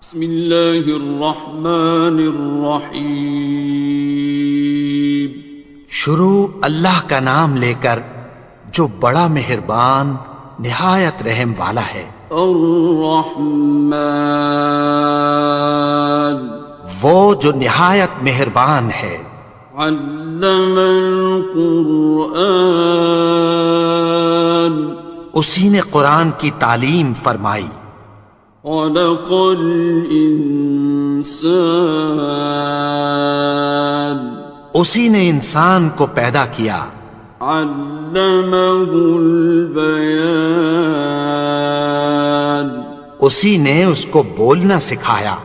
بسم اللہ الرحمن الرحیم شروع اللہ کا نام لے کر جو بڑا مہربان نہایت رحم والا ہے۔ الرحمن وہ جو نہایت مہربان ہے۔ علم القرآن اسی نے قرآن کی تعلیم فرمائی۔ خلق الانسان اسی نے انسان کو پیدا کیا۔ علمہ البیان اسی نے اس کو بولنا سکھایا۔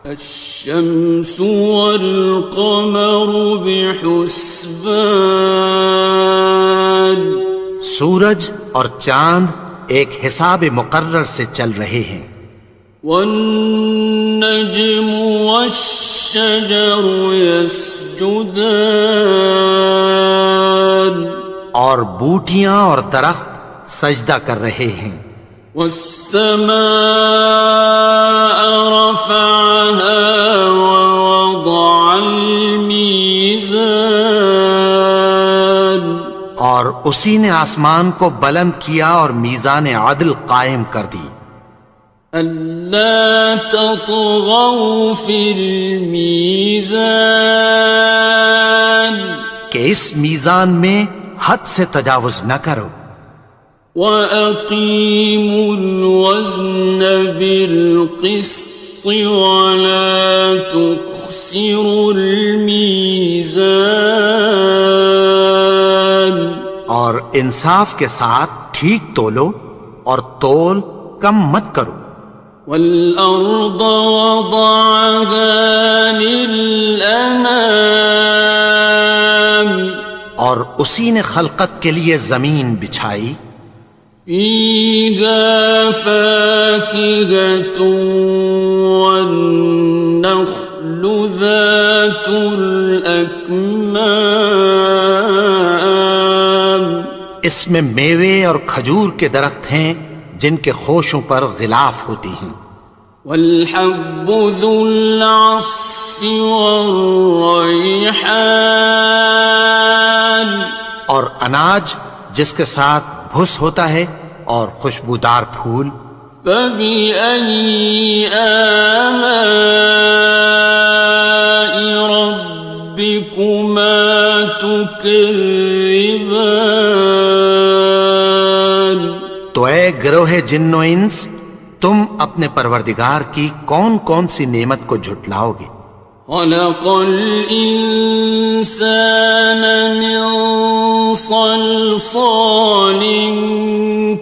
الشمس والقمر بحسبان سورج اور چاند ایک حساب مقرر سے چل رہے ہیں۔ والنجم والشجر يسجدان اور بوٹیاں اور درخت سجدہ کر رہے ہیں۔ والسماء رفعها ووضع الميزان اور اسی نے آسمان کو بلند کیا اور میزان عدل قائم کر دی۔ ألا تطغوا في الميزان کہ اس میزان میں حد سے تجاوز نہ کرو۔ وَأَقِيمُوا الْوَزْنَ بِالْقِسْطِ وَلَا تُخْسِرُوا الْمِيزَانَ اور انصاف کے ساتھ ٹھیک تولو اور تول کم مت کرو۔ وَالْأَرْضَ وَضَعَهَا لِلْأَنَامِ اور اسی نے خلقت کے لیے زمین بچھائی۔ فِيهَا فَاكِهَةٌ وَالنَّخْلُ ذَاتُ الْأَكْمَامِ اس میں میوے اور کھجور کے درخت ہیں جن کے خوشوں پر غلاف ہوتی ہیں۔ وَالْحَبُّ ذُو الْعَصْفِ وَالرَّيْحَانِ اور اناج جس کے ساتھ بھس ہوتا ہے اور خوشبودار پھول۔ فَبِأَيِّ آلَاءِ رَبِّكُمَا تُكَذِّبَانِ تو اے گروہ جن و انس، تم اپنے پروردگار کی کون کون سی نعمت کو جھٹلاؤ گے؟ خَلَقَ الْإِنسَانَ مِنْ صَلْصَالٍ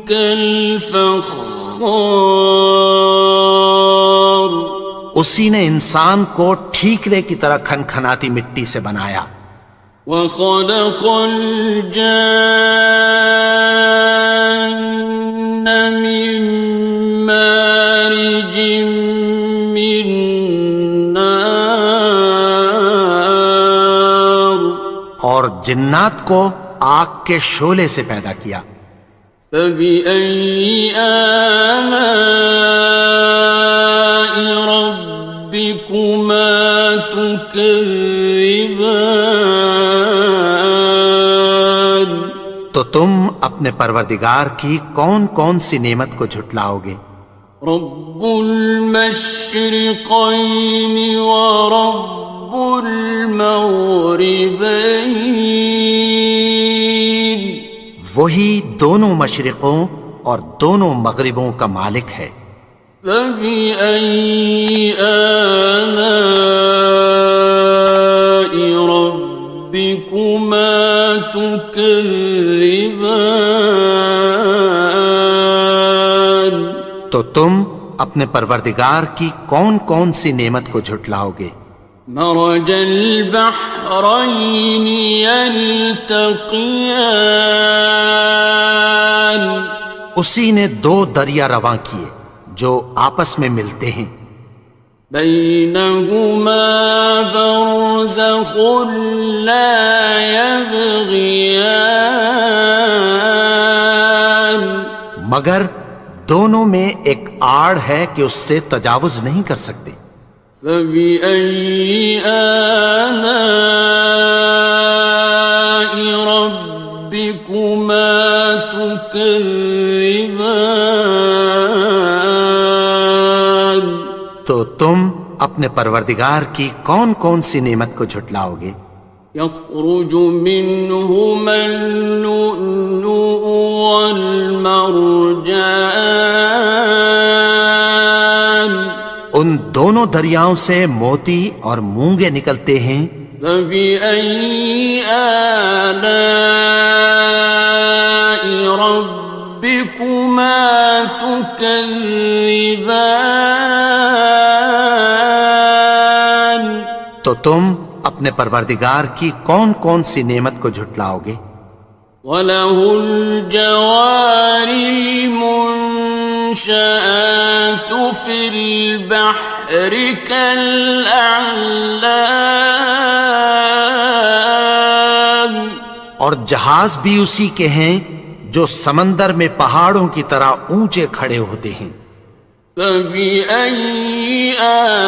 كَالْفَخَّارِ اسی نے انسان کو ٹھیکرے کی طرح کھنکھناتی مٹی سے بنایا۔ وَخَلَقَ الْجَانَّ مِن مَّارِجٍ مِّن نَّارٍ اور جنات کو آگ کے شعلے سے پیدا کیا۔ فَبِأَيِّ آلَاءِ رَبِّكُمَا تُكَذِّبَانِ اپنے پروردگار کی کون کون سی نعمت کو جھٹلاؤ گے؟ رب المشرقین ورب المغربین، وہی دونوں مشرقوں اور دونوں مغربوں کا مالک ہے۔ فبأي آلاء ربكما تكذبان، تو تم اپنے پروردگار کی کون کون سی نعمت کو جھٹلاؤ گے؟ مرج البحرين يلتقيان، اسی نے دو دریا رواں کیے جو آپس میں ملتے ہیں، بينهما برزخ لا يبغيان، مگر دونوں میں ایک آڑ ہے کہ اس سے تجاوز نہیں کر سکتے۔ فبأي آلاء ربكما تكذبان، تو تم اپنے پروردگار کی کون کون سی نعمت کو جھٹلاؤ گے؟ يخرج منهما اللؤلؤ والمرجان، ان دونوں دریاؤں سے موتی اور مونگے نکلتے ہیں۔ فبأي آلاء ربكما تكذبان، تو تم اپنے پروردگار کی کون کون سی نعمت کو جھٹلاؤ گے؟ وَلَهُ الْجَوَارِ الْمُنشَآتُ فِي الْبَحْرِ كَالْأَعْلَامِ، اور جہاز بھی اسی کے ہیں جو سمندر میں پہاڑوں کی طرح اونچے کھڑے ہوتے ہیں۔ فَبِأَيِّ آلَاءِ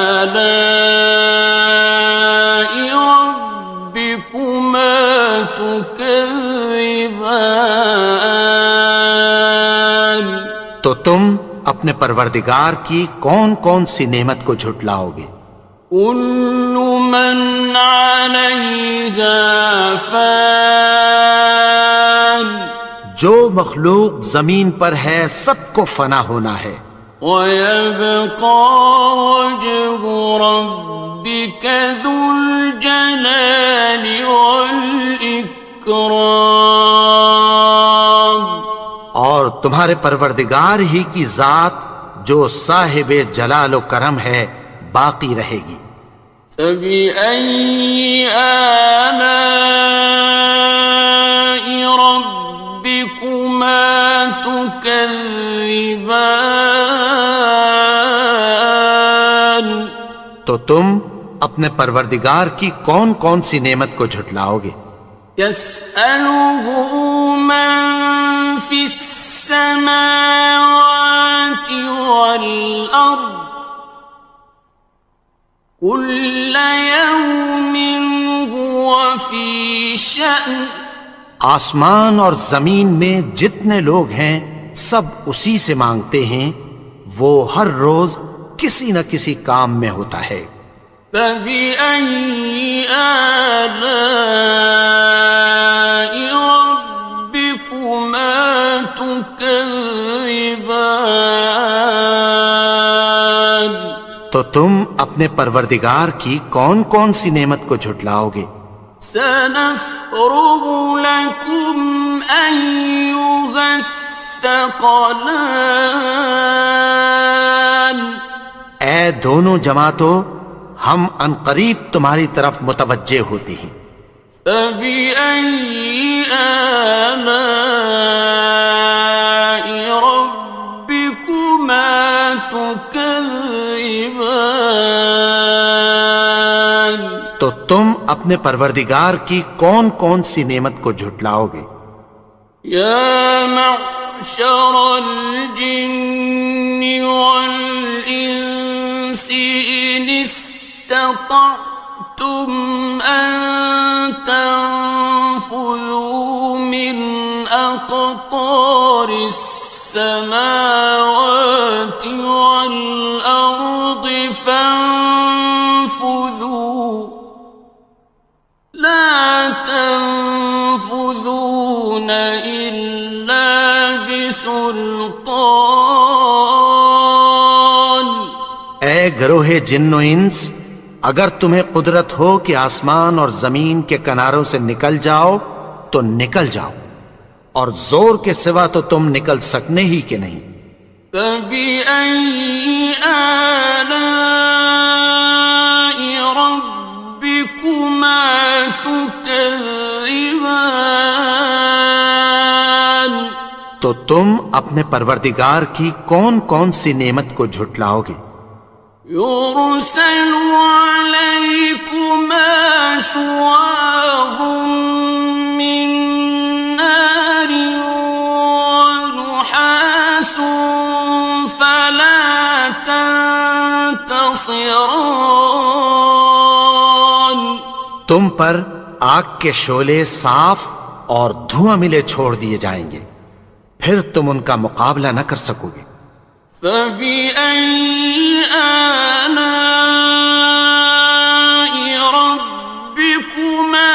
رَبِّكُمَا تُكَذِّبَانِ، تو تم اپنے پروردگار کی کون کون سی نعمت کو جھٹلاؤ گے؟ كُلُّ مَنْ عَلَيْهَا فَانٍ، جو مخلوق زمین پر ہے سب کو فنا ہونا ہے، وَيَبْقَى وَجْهُ رَبِّكَ ذُو الْجَلَالِ وَالْإِكْرَامِ، اور تمہارے پروردگار ہی کی ذات جو صاحب جلال و کرم ہے باقی رہے گی۔ فَبِأَيِّ آلَاءِ رَبِّكُمَا تُكَذِّبَانِ، تو تم اپنے پروردگار کی کون کون سی نعمت کو جھٹلاؤ گے؟ يَسْأَلُهُ مَن فِي السَّمَاوَاتِ وَالْأَرْضِ كُلَّ يَوْمٍ هُوَ فِي شَأْنٍ، آسمان اور زمین میں جتنے لوگ ہیں سب اسی سے مانگتے ہیں، وہ ہر روز کسی نہ کسی کام میں ہوتا ہے۔ فَبِأَيِّ آلَاءِ رَبِّكُمَا تُكَذِّبَانِ، تو تم اپنے پروردگار کی کون کون سی نعمت کو جھٹلاؤ گے؟ سَنَفْرُغُ لَكُمْ أَيُّهَ الثَّقَلَانِ، اے دونوں جماعتوں، ہم عنقریب تمہاری طرف متوجہ ہوتے ہیں۔ فَبِأَيِّ آلَاءِ رَبِّكُمَا تُكَذِّبَانِ، تو تم اپنے پروردگار کی کون کون سی نعمت کو جھٹلاؤ گے؟ يَا مَعْشَرَ الْجِنِّ وَالْإِنسِ إِنِ اسْتَطَعْتُمْ أَن تَنفُذُوا مِنْ أَقْطَارِ والأرض فانفذوا لا تنفذون إلا بسلطان. اے گروہ جن و انس، اگر تمہیں قدرت ہو کہ آسمان اور زمین کے کناروں سے نکل جاؤ تو نکل جاؤ، اور زور کے سوا تو تم نکل سکنے ہی کہ نہیں. فَبِأَيِّ آلَاءِ رَبِّكُمَا تُكَذِّبَانِ. تو تم اپنے پروردگار کی کون کون سی نعمت کو جھٹلاؤ گے؟ يُرْسَلُ عَلَيْكُمَا شُوَاظٌ مِّن نَّارٍ وَنُحَاسٌ فَلَا تَنتَصِرَانِ. تم پر آگ کے شعلے صاف اور دھواں ملے چھوڑ دیے جائیں گے، پھر تم ان کا مقابلہ نہ کر سکو گے. فَبِأَيِّ آلَاءِ رَبِّكُمَا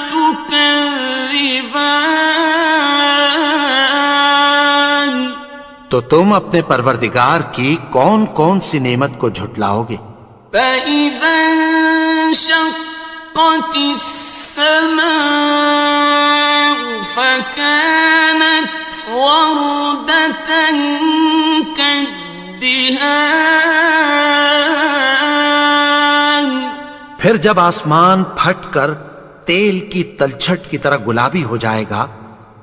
تُكَذِّبَانِ. تو تم اپنے پروردگار کی کون کون سی نعمت کو جھٹلاؤ گے؟ فَإِذَا انشَقَّتِ السَّمَاءُ فَكَانَتْ وَرْدَةً كَالدِّهَانِ. پھر جب آسمان پھٹ کر تیل کی تلچھٹ کی طرح گلابی ہو جائے گا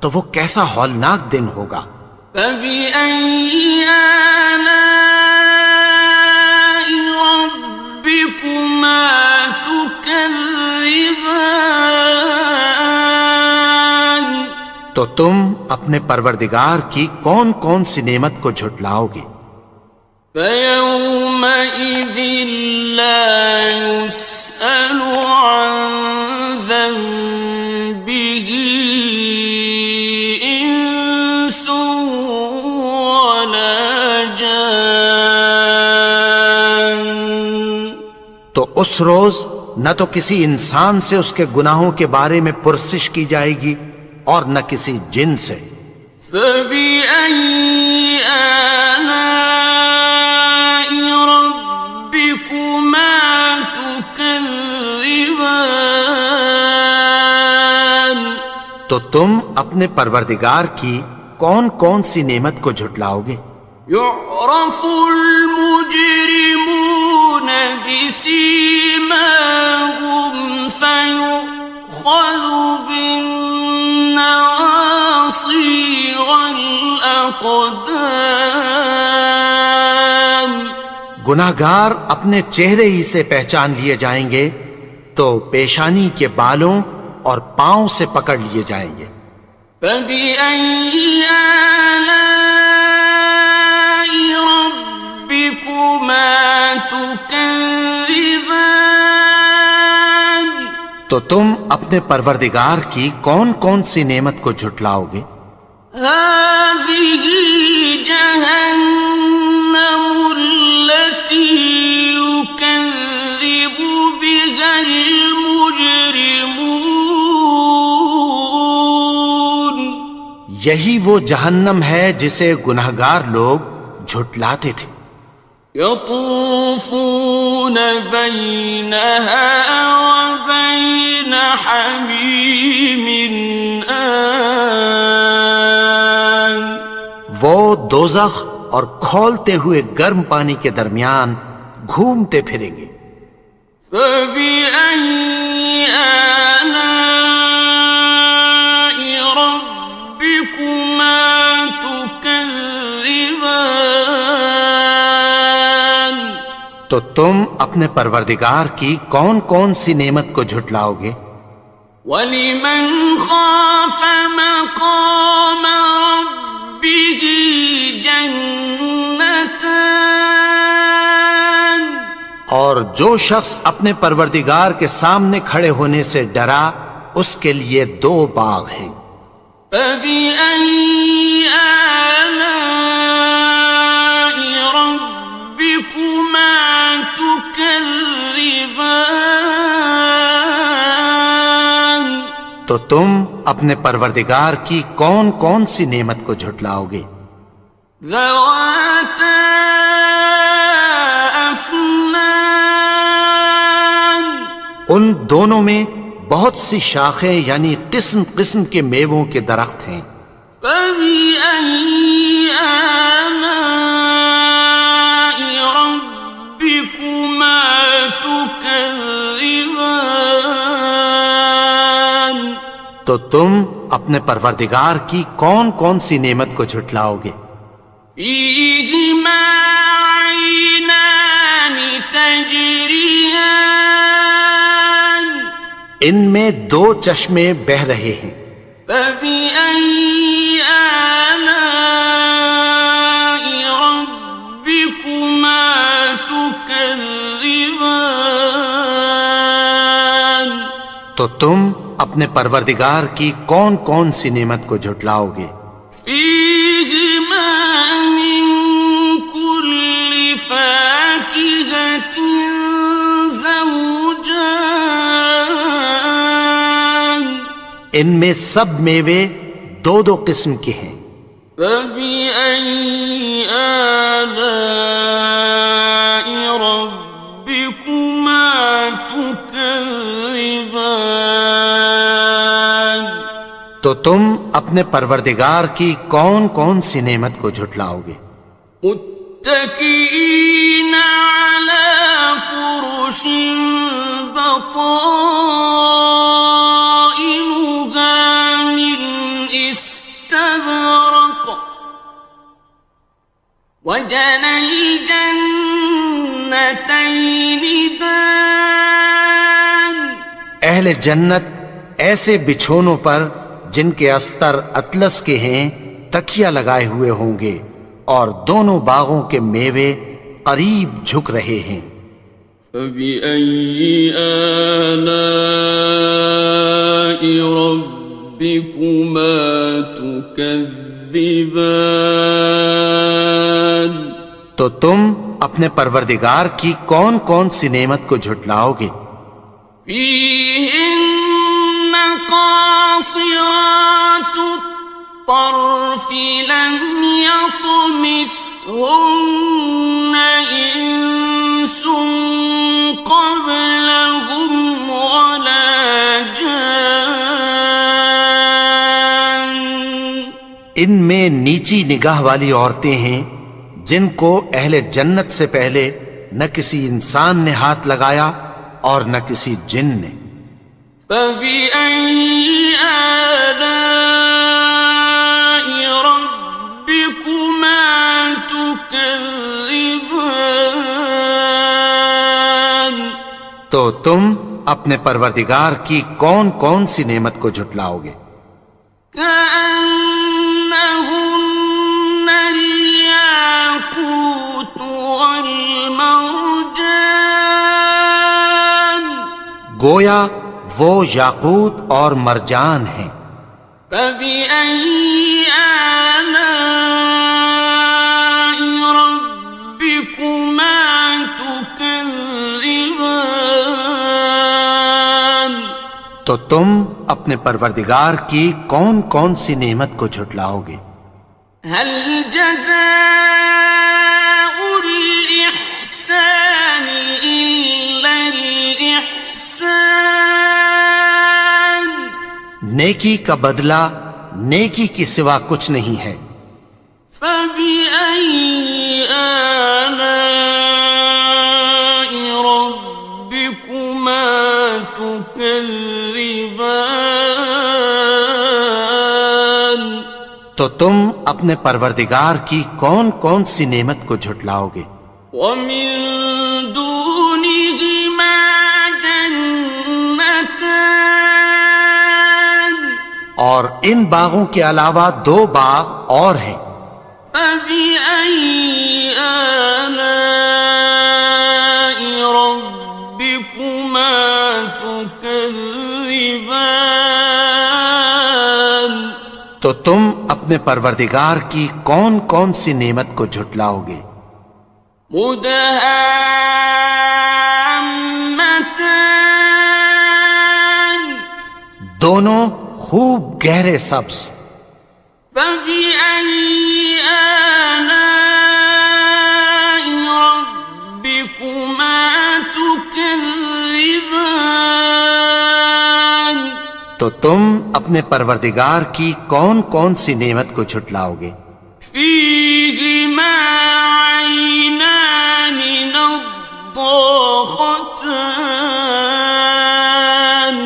تو وہ کیسا ہولناک دن ہوگا. فَبِأَيِّ آلَاءِ رَبِّكُمَا تُكَذِّبَانِ. تو تم اپنے پروردگار کی کون کون سی نعمت کو جھٹلاؤ گے؟ فَيَوْمَئِذٍ لَا يُسْأَلُ عَنْ ذَنبِهِ إِنسٌ وَلَا جَانٌ. تو اس روز نہ تو کسی انسان سے اس کے گناہوں کے بارے میں پرسش کی جائے گی اور نہ کسی جن سے. فَبِأَيِّ آلَاءِ رَبِّكُمَا تُكَذِّبَانِ. تو تم اپنے پروردگار کی کون کون سی نعمت کو جھٹلاؤ گے؟ يُعْرَفُ الْمُجْرِمُونَ بِسِيمَاهُمْ فَيُؤْخَذُ بِالنَّوَاصِي وَالْأَقْدَامِ. گناہگار اپنے چہرے ہی سے پہچان لیے جائیں گے تو پیشانی کے بالوں اور پاؤں سے پکڑ لیے جائیں گے. فَبِأَيِّ آلَاءِ رَبِّكُمَا تُكَذِّبَانِ. تو تم اپنے پروردگار کی کون کون سی نعمت کو جھٹلاؤ گے؟ هَٰذِهِ جَهَنَّمُ الَّتِي يُكَذِّبُ بِهَا الْمُجْرِمُونَ. یہی وہ جہنم ہے جسے گناہگار لوگ جھٹلاتے تھے. يَطُوفُونَ بَيْنَهَا وَبَيْنَ حَمِيمٍ آنٍ. وہ دوزخ اور کھولتے ہوئے گرم پانی کے درمیان گھومتے پھریں گے. فَبِأَيِّ آلَاءِ رَبِّكُمَا تُكَذِّبَانِ. تو تم اپنے پروردگار کی کون کون سی نعمت کو جھٹلاؤ گے؟ وَلِمَنْ خَافَ مَقَامَ رَبِّهِ جَنَّتَانِ. اور جو شخص اپنے پروردگار کے سامنے کھڑے ہونے سے ڈرا اس کے لیے 2 باغ ہیں. فَبِأَيِّ آلَاءِ رَبِّكُمَا تو تم اپنے پروردگار کی کون کون سی نعمت کو جھٹلاؤ گے؟ ذواتا افنان، ان دونوں میں بہت سی شاخیں یعنی قسم قسم کے میووں کے درخت ہیں۔ فبأي آلاء ربكما تكذبان، تو تم اپنے پروردگار کی کون کون سی نعمت کو جھٹلاؤ گے؟ فيهما عينان تجريان، ان میں دو چشمے بہہ رہے ہیں۔ فبأي آلاء ربكما تكذبان، تو تم اپنے پروردگار کی کون کون سی نعمت کو جھٹلاؤ گے؟ فيهما من كل فاكهة زوجان، ان میں سب میوے دو دو قسم کے ہیں۔ فبأي آلاء ربكما تكذبان، تو تم اپنے پروردگار کی کون کون سی نعمت کو جھٹلاؤ گے؟ متكئين على فرش بطائنها من استبرق، وجنى الجنتين دان، اہل جنت ایسے بچھونوں پر جن کے استر اطلس کے ہیں تکیہ لگائے ہوئے ہوں گے، اور دونوں باغوں کے میوے قریب جھک رہے ہیں۔ فبأي آلاء ربكما تكذبان، تو تم اپنے پروردگار کی کون کون سی نعمت کو جھٹلاؤ گے؟ فيهن قاصرات الطرف لم يطمثهن إنس قبلهم ولا جان، ان میں نیچی نگاہ والی عورتیں ہیں جن کو اہل جنت سے پہلے نہ کسی انسان نے ہاتھ لگایا اور نہ کسی جن نے۔ فبأي آلاء ربكما تكذبان، تو تم اپنے پروردگار کی کون کون سی نعمت کو جھٹلاؤ گے؟ كأنهن الياقوت والمرجان، گویا وہ یاقوت اور مرجان ہیں۔ فبأي آلاء ربكما تكذبان، تو تم اپنے پروردگار کی کون کون سی نعمت کو جھٹلاؤ گے؟ هل جزاء الإحسان إلا الإحسان، نیکی کا بدلہ نیکی کی سوا کچھ نہیں ہے۔ فبأي آلاء ربكما تكذبان، تو تم اپنے پروردگار کی کون کون سی نعمت کو جھٹلاؤ گے؟ ومن دونهما جنتان، اور ان باغوں کے علاوہ دو باغ اور ہیں۔ فبأي آلاء ربكما تكذبان، تو تم اپنے پروردگار کی کون کون سی نعمت کو جھٹلاؤ گے؟ مدهامتان، دونوں خوب گہرے سبز. فبأي آلاء ربكما تكذبان. تو تم اپنے پروردگار کی کون کون سی نعمت کو جھٹلاؤ گے؟ فيهما عينان نضاختان.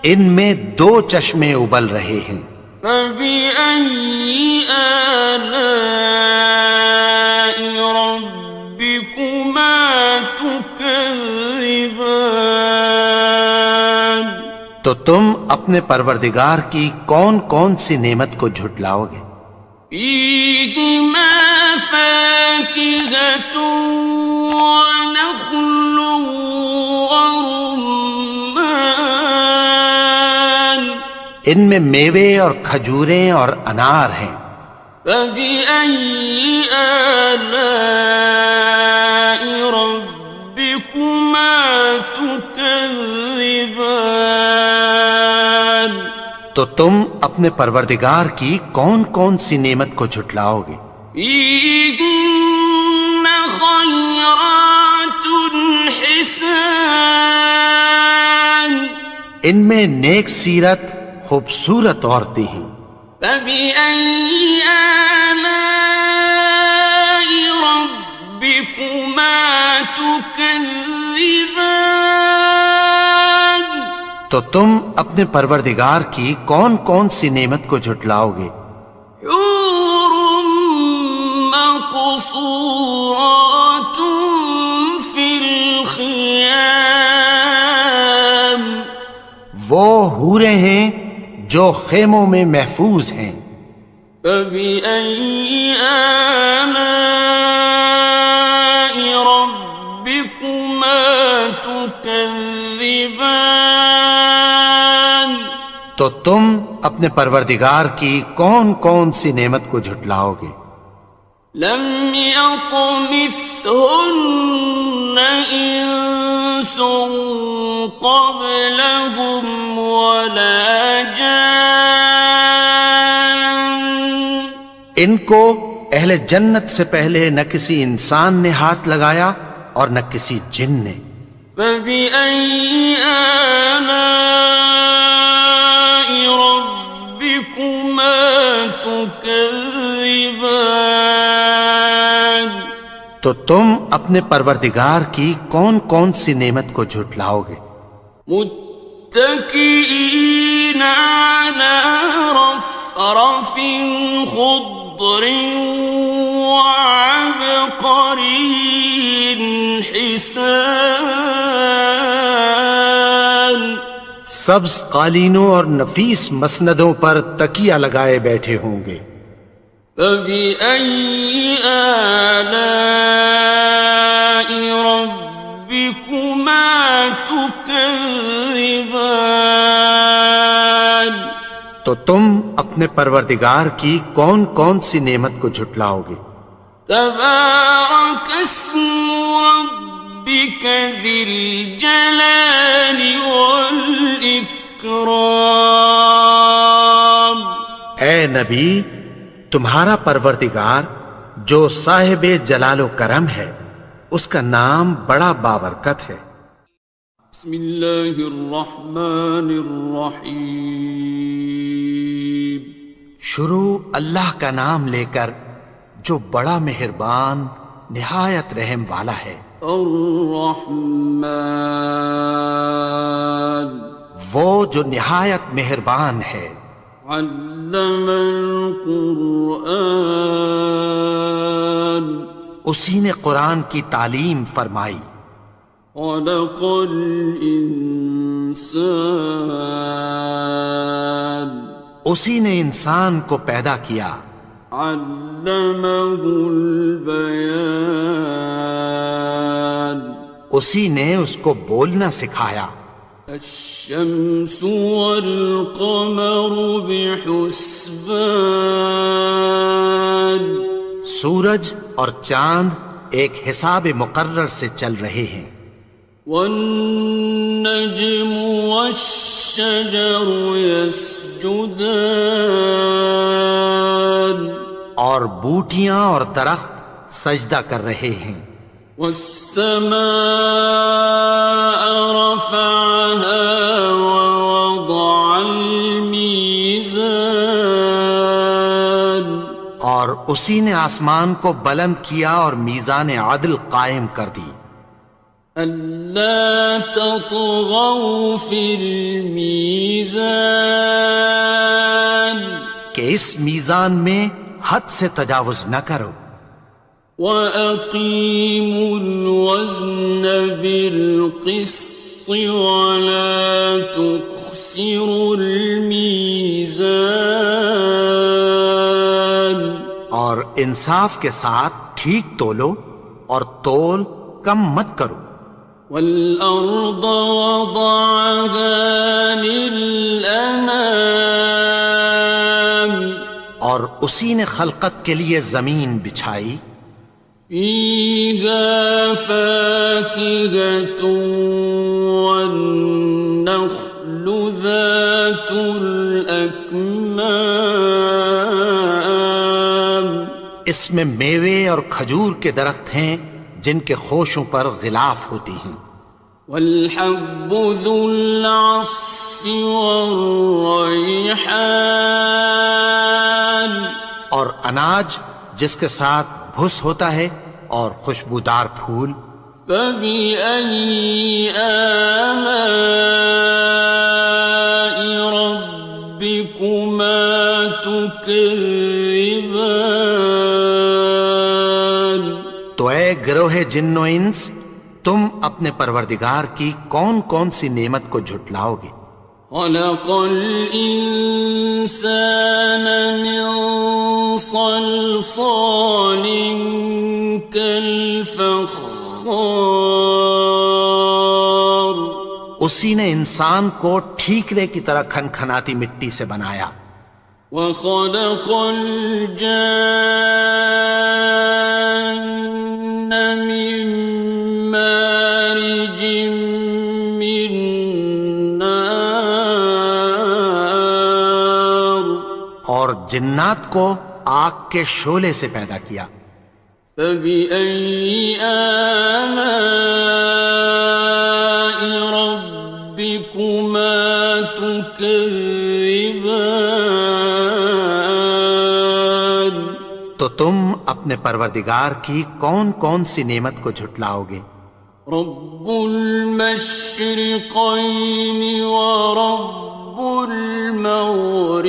ان میں دو چشمے ابل رہے ہیں. فبأي آلاء ربكما تكذبان. تو تم اپنے پروردگار کی کون کون سی نعمت کو جھٹلاؤ گے؟ فيهما فاكهة ونخل ورمان. ان میں میوے اور کھجوریں اور انار ہیں. فبأي آلاء ربكما تكذبان. تو تم اپنے پروردگار کی کون کون سی نعمت کو جھٹلاؤ گے؟ فيهن خيرات حسان. ان میں نیک سیرت خوبصورت عورتیں ہیں. فبأي آلاء ربكما تكذبان. تو تم اپنے پروردگار کی کون کون سی نعمت کو جھٹلاؤ گے؟ حور مقصورات في الخيام. وہ حوریں ہیں جو خیموں میں محفوظ ہیں. فبأي آلاء ربكما تكذبان. تو تم اپنے پروردگار کی کون کون سی نعمت کو جھٹلاؤ گے؟ لم يطمثهن إنس قبلهم ولا جان. ان کو اہل جنت سے پہلے نہ کسی انسان نے ہاتھ لگایا اور نہ کسی جن نے. فبأي آلاء ربكما تكذبان. تو تم اپنے پروردگار کی کون کون سی نعمت کو جھٹلاؤ گے؟ متكئين على رفرف خضر وعبقري حسان. سبز قالینوں اور نفیس مسندوں پر تکیہ لگائے بیٹھے ہوں گے. فبأي آلاء ربكما تكذبان. تو تم اپنے پروردگار کی کون کون سی نعمت کو جھٹلاؤ گے؟ تبارك اسم ربك ذي الجلال والإكرام. اے نبی، تمہارا پروردگار جو صاحب جلال و کرم ہے، اس کا نام بڑا بابرکت ہے. بسم اللہ الرحمن الرحیم. شروع اللہ کا نام لے کر جو بڑا مہربان نہایت رحم والا ہے. الرحمن وہ جو نہایت مہربان ہے. علم القرآن اسی نے قرآن کی تعلیم فرمائی. خلق الانسان اسی نے انسان کو پیدا کیا. علمه البیان اسی نے اس کو بولنا سکھایا. الشمس والقمر بحسبان سورج اور چاند ایک حساب مقرر سے چل رہے ہیں. والنجم والشجر يسجدان يسجدان اور بوٹیاں اور درخت سجدہ کر رہے ہیں. والسماء رفعها ووضع الميزان اور اسی نے آسمان کو بلند کیا اور میزان عدل قائم کر دی. ألا تطغوا في الميزان کہ اس میزان میں حد سے تجاوز نہ کرو. وَأَقِيمُوا الْوَزْنَ بِالْقِسْطِ وَلَا تُخْسِرُوا الْمِيزَانَ اور انصاف کے ساتھ ٹھیک تولو اور تول کم مت کرو. وَالْأَرْضَ وَضَعَهَا لِلْأَنَامِ اور اسی نے خلقت کے لیے زمین بچھائی. فِيهَا فَاكِهَةٌ وَالنَّخْلُ ذَاتُ الْأَكْمَامِ اس میں میوے اور کھجور کے درخت ہیں جن کے خوشوں پر غلاف ہوتی ہیں. وَالْحَبُّ ذُو الْعَصْفِ وَالرَّيْحَانِ اور اناج جس کے ساتھ بھس ہوتا ہے اور خوشبودار پھول. فَبِأَيِّ آلَاءِ رَبِّكُمَا تُكَذِّبَانِ تو اے گروہ جن و انس تم اپنے پروردگار کی کون کون سی نعمت کو جھٹلاؤ گے. خَلَقَ الْإِنسَانَ مِنْ صَلْصَالٍ كَالْفَخَّارِ اسی نے انسان کو ٹھیکرے کی طرح کھنکھناتی مٹی سے بنایا. وَخَلَقَ الْجَانَّ مِن مَّارِجٍ مِّن نَّارٍ اور جنات کو آگ کے شعلے سے پیدا کیا. فَبِأَيِّ آلَاءِ رَبِّكُمَا تُكَذِّبَانِ تو تم اپنے پروردگار کی کون کون سی نعمت کو جھٹلاؤ گے. رَبُّ الْمَشْرِقَيْنِ وَرَبُّ الْمَغْرِبَيْنِ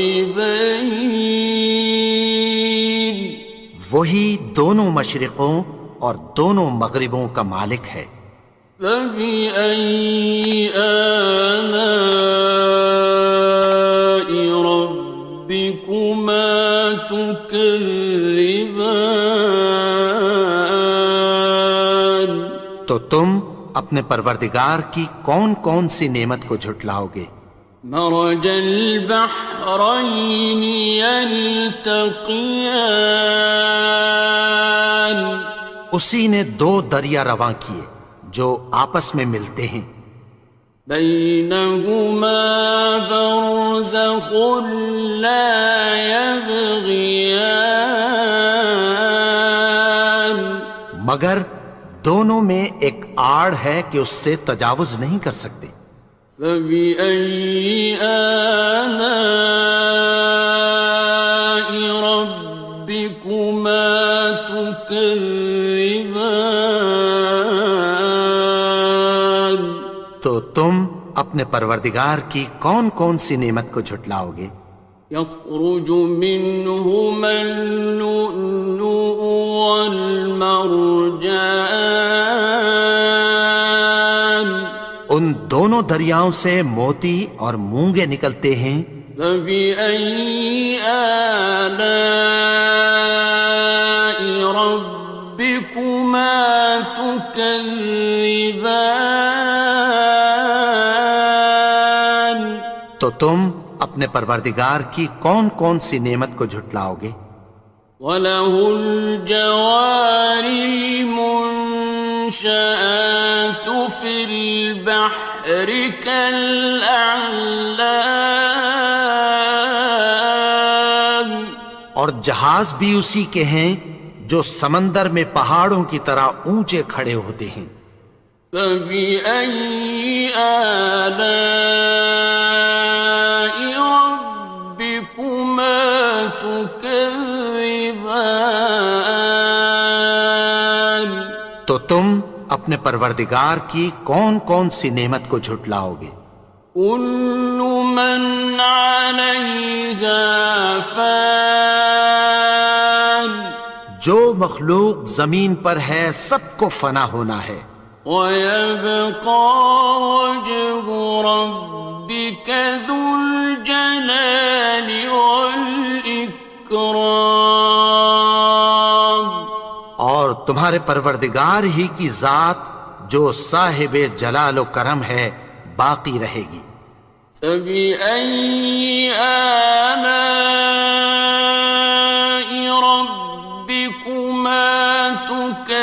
وہی دونوں مشرقوں اور دونوں مغربوں کا مالک ہے. فَبِأَيِّ آلَاءِ رَبِّكُمَا تُكَذِّبَانِ تو تم اپنے پروردگار کی کون کون سی نعمت کو جھٹلاؤ گے. مرج البحرين يلتقيان اسی نے دو دریا رواں کیے جو آپس میں ملتے ہیں. بينهما برزخ لا يبغيان مگر دونوں میں ایک آڑ ہے کہ اس سے تجاوز نہیں کر سکتے. فَبِأَيِّ آلَاءِ رَبِّكُمَا تُكَذِّبَانِ تو تم اپنے پروردگار کی کون کون سی نعمت کو جھٹلاؤ گے. يخرج منهما اللؤلؤ والمرجان ان دونوں دریاؤں سے موتی اور مونگے نکلتے ہیں. فَبِأَيِّ آلَاءِ رَبِّكُمَا تُكَذِّبَانِ تو تم اپنے پروردگار کی کون کون سی نعمت کو جھٹلاؤ گے. وَلَهُ الْجَوَارِ الْمُنشَآتُ فِي الْبَحْرِ كَالْأَعْلَامِ جہاز بھی اسی کے ہیں جو سمندر میں پہاڑوں کی طرح اونچے کھڑے ہوتے ہیں۔ فَبِأَيِّ آلَاءِ رَبِّكُمَا تُكَذِّبَانِ؟ تو تم اپنے پروردگار کی کون کون سی نعمت کو جھٹلاؤ گے؟ كُلُّ مَنْ عَلَيْهَا فَانٍ، جو مخلوق زمین پر ہے سب کو فنا ہونا ہے، وَيَبْقَى وَجْهُ رَبِّكَ ذُو الْجَلَالِ وَالْإِكْرَامِ، اور تمہارے پروردگار ہی کی ذات جو صاحب جلال و کرم ہے باقی رہے گی۔ فَبِأَيِّ آلَاءِ رَبِّكُمَا تُكَذِّبَانِ؟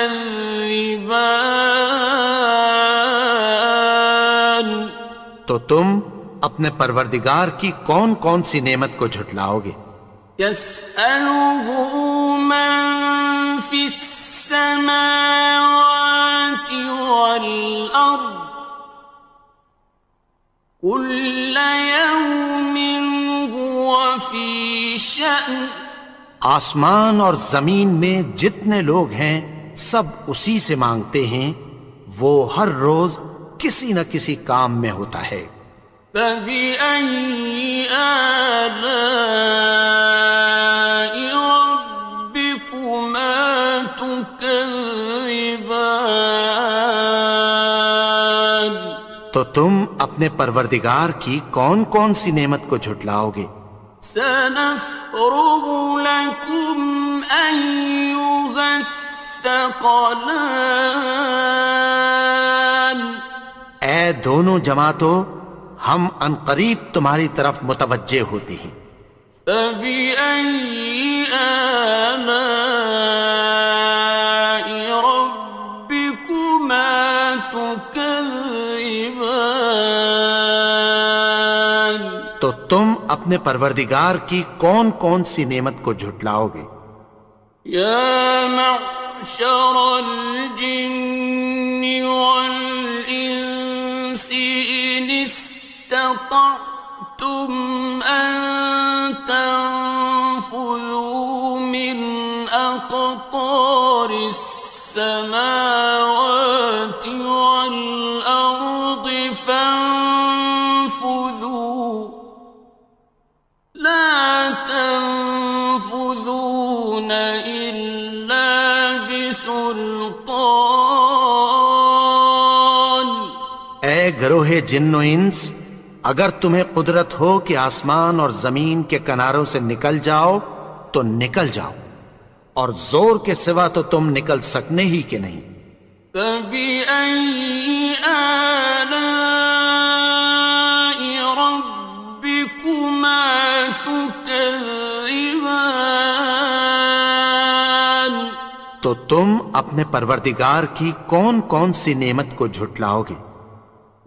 تو تم اپنے پروردگار کی کون کون سی نعمت کو جھٹلاؤ گے؟ يَسْأَلُهُ مَن فِي السَّمَاوَاتِ وَالْأَرْضِ كُلَّ يَوْمٍ هُوَ فِي شَأْنٍ، آسمان اور زمین میں جتنے لوگ ہیں سب اسی سے مانگتے ہیں، وہ ہر روز کسی نہ کسی کام میں ہوتا ہے۔ فَبِأَيِّ آلَاءِ رَبِّكُمَا تُكَذِّبَانِ؟ تو تم اپنے پروردگار کی کون کون سی نعمت کو جھٹلاؤ گے؟ سَنَفْرُغُ لَكُمْ أَيُّهَ الثَّقَلَانِ، اے دونوں جماعتوں، ہم عنقریب تمہاری طرف متوجہ ہوتے ہیں۔ فَبِأَيِّ آلَاءِ رَبِّكُمَا تُكَذِّبَانِ؟ تو تم اپنے پروردگار کی کون کون سی نعمت کو جھٹلاؤ گے؟ يَا مَعْشَرَ الْجِنِّ وَالْإِنسِ إِنِ اسْتَطَعْتُمْ أَن تَنفُذُوا مِنْ أَقْطَارِ السَّمَاوَاتِ وَالْأَرْضِ فَانفُذُوا لَا تَنفُذُونَ إِلَّا بِسُلْطَانٍ۔ اے گروہ جن و انس، اگر تمہیں قدرت ہو کہ آسمان اور زمین کے کناروں سے نکل جاؤ تو نکل جاؤ، اور زور کے سوا تو تم نکل سکنے ہی کہ نہیں۔ فَبِأَيِّ آلَاءِ رَبِّكُمَا تُكَذِّبَانِ؟ تو تم اپنے پروردگار کی کون کون سی نعمت کو جھٹلاؤ گے؟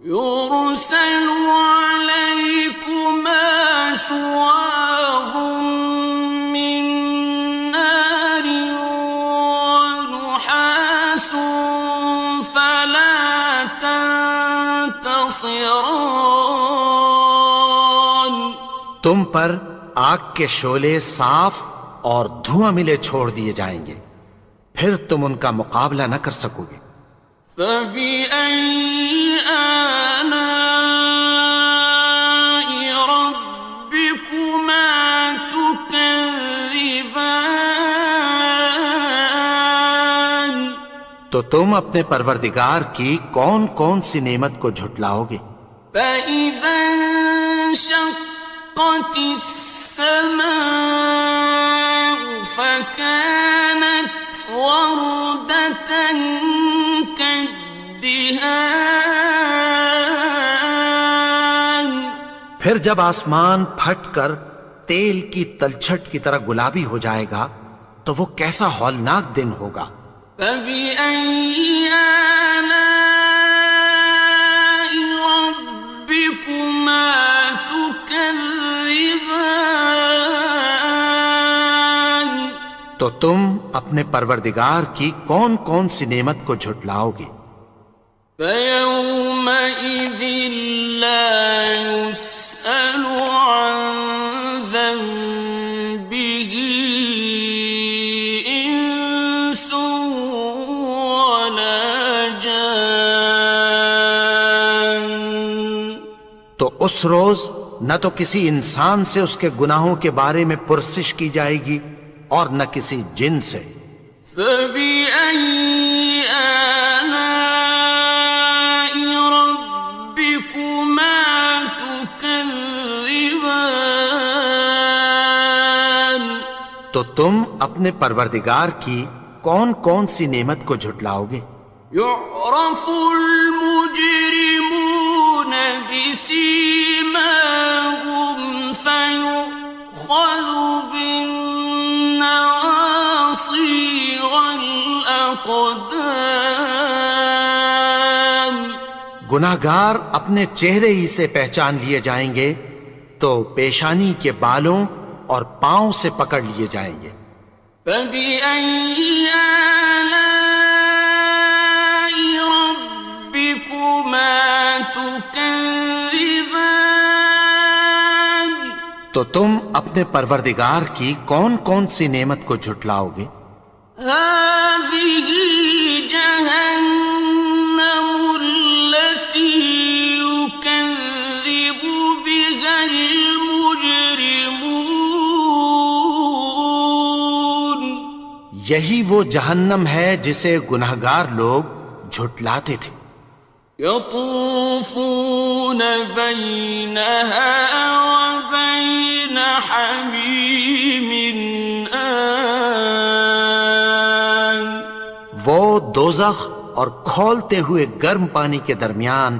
يُرْسَلُ عَلَيْكُمَا شُوَاظٌ مِّن نَّارٍ وَنُحَاسٌ فَلَا تَنتَصِرَانِ؟ تم پر آگ کے شعلے صاف اور دھواں ملے چھوڑ دیے جائیں گے، پھر تم ان کا مقابلہ نہ کر سکو گے۔ فَبِأَيِّ آلَاءِ رَبِّكُمَا تُكَذِّبَانِ؟ تو تم اپنے پروردگار کی کون کون سی نعمت کو جھٹلاؤ گے؟ فَإِذَا انشَقَّتِ السَّمَاءُ فَكَانَتْ وَرْدَةً كَالدِّهَانِ؟ پھر جب آسمان پھٹ کر تیل کی تلچھٹ کی طرح گلابی ہو جائے گا تو وہ کیسا ہولناک دن ہوگا۔ فَبِأَيِّ آلَاءِ رَبِّكُمَا تُكَذِّبَانِ؟ تو تم اپنے پروردگار کی کون کون سی نعمت کو جھٹلاؤ گے؟ فَيَوْمَئِذٍ لَا يُسْأَلُ عَنْ ذَنبِهِ إِنسٌ وَلَا جَانٌّ۔ تو اس روز نہ تو کسی انسان سے اس کے گناہوں کے بارے میں پرسش کی جائے گی اور نہ کسی جن سے۔ فَبِأَيِّ آلَاءِ رَبِّكُمَا تُكَذِّبَانِ؟ تو تم اپنے پروردگار کی کون کون سی نعمت کو جھٹلاؤ گے؟ يُعْرَفُ الْمُجْرِمُونَ بِسِيمَاهُمْ فَيُؤْخَذُ بِالنَّوَاصِي وَالْأَقْدَامِ۔ گناہگار اپنے چہرے ہی سے پہچان لیے جائیں گے تو پیشانی کے بالوں اور پاؤں سے پکڑ لیے جائیں گے۔ فَبِأَيِّ آلَاءِ رَبِّكُمَا تُكَذِّبَانِ؟ تو تم اپنے پروردگار کی کون کون سی نعمت کو جھٹلاؤ گے؟ هَٰذِهِ جَهَنَّمُ الَّتِي يُكَذِّبُ بِهَا الْمُجْرِمُونَ۔ یہی وہ جہنم ہے جسے گناہگار لوگ جھٹلاتے تھے۔ يَطُوفُونَ بَيْنَهَا وَبَيْنَ حَمِيمٍ آنٍ۔ وہ دوزخ اور کھولتے ہوئے گرم پانی کے درمیان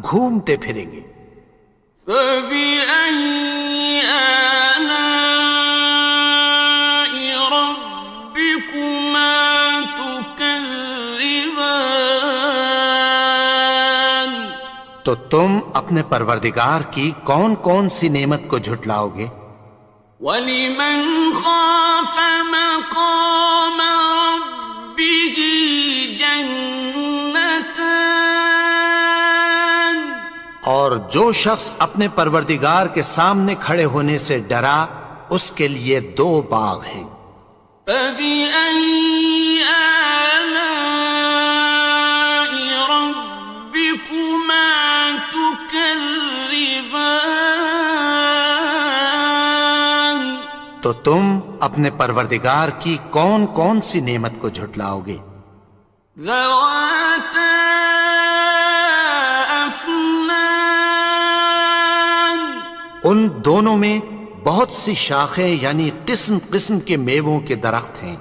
گھومتے پھریں گے۔ فَبِأَيِّ آلَاءِ رَبِّكُمَا تُكَذِّبَانِ؟ تو تم اپنے پروردگار کی کون کون سی نعمت کو جھٹلاؤ گے؟ وَلِمَنْ خَافَ مَقَامَ رَبِّهِ جَنَّتَانِ؟ اور جو شخص اپنے پروردگار کے سامنے کھڑے ہونے سے ڈرا اس کے لیے دو باغ ہیں۔ فَبِأَيِّ آلَاءِ رَبِّكُمَا تُكَذِّبَانِ؟ تو تم اپنے پروردگار کی کون کون سی نعمت کو جھٹلاؤ گے؟ ذَوَاتَا أَفْنَانٍ۔ ان دونوں میں بہت سی شاخیں یعنی قسم قسم کے میووں کے درخت ہیں۔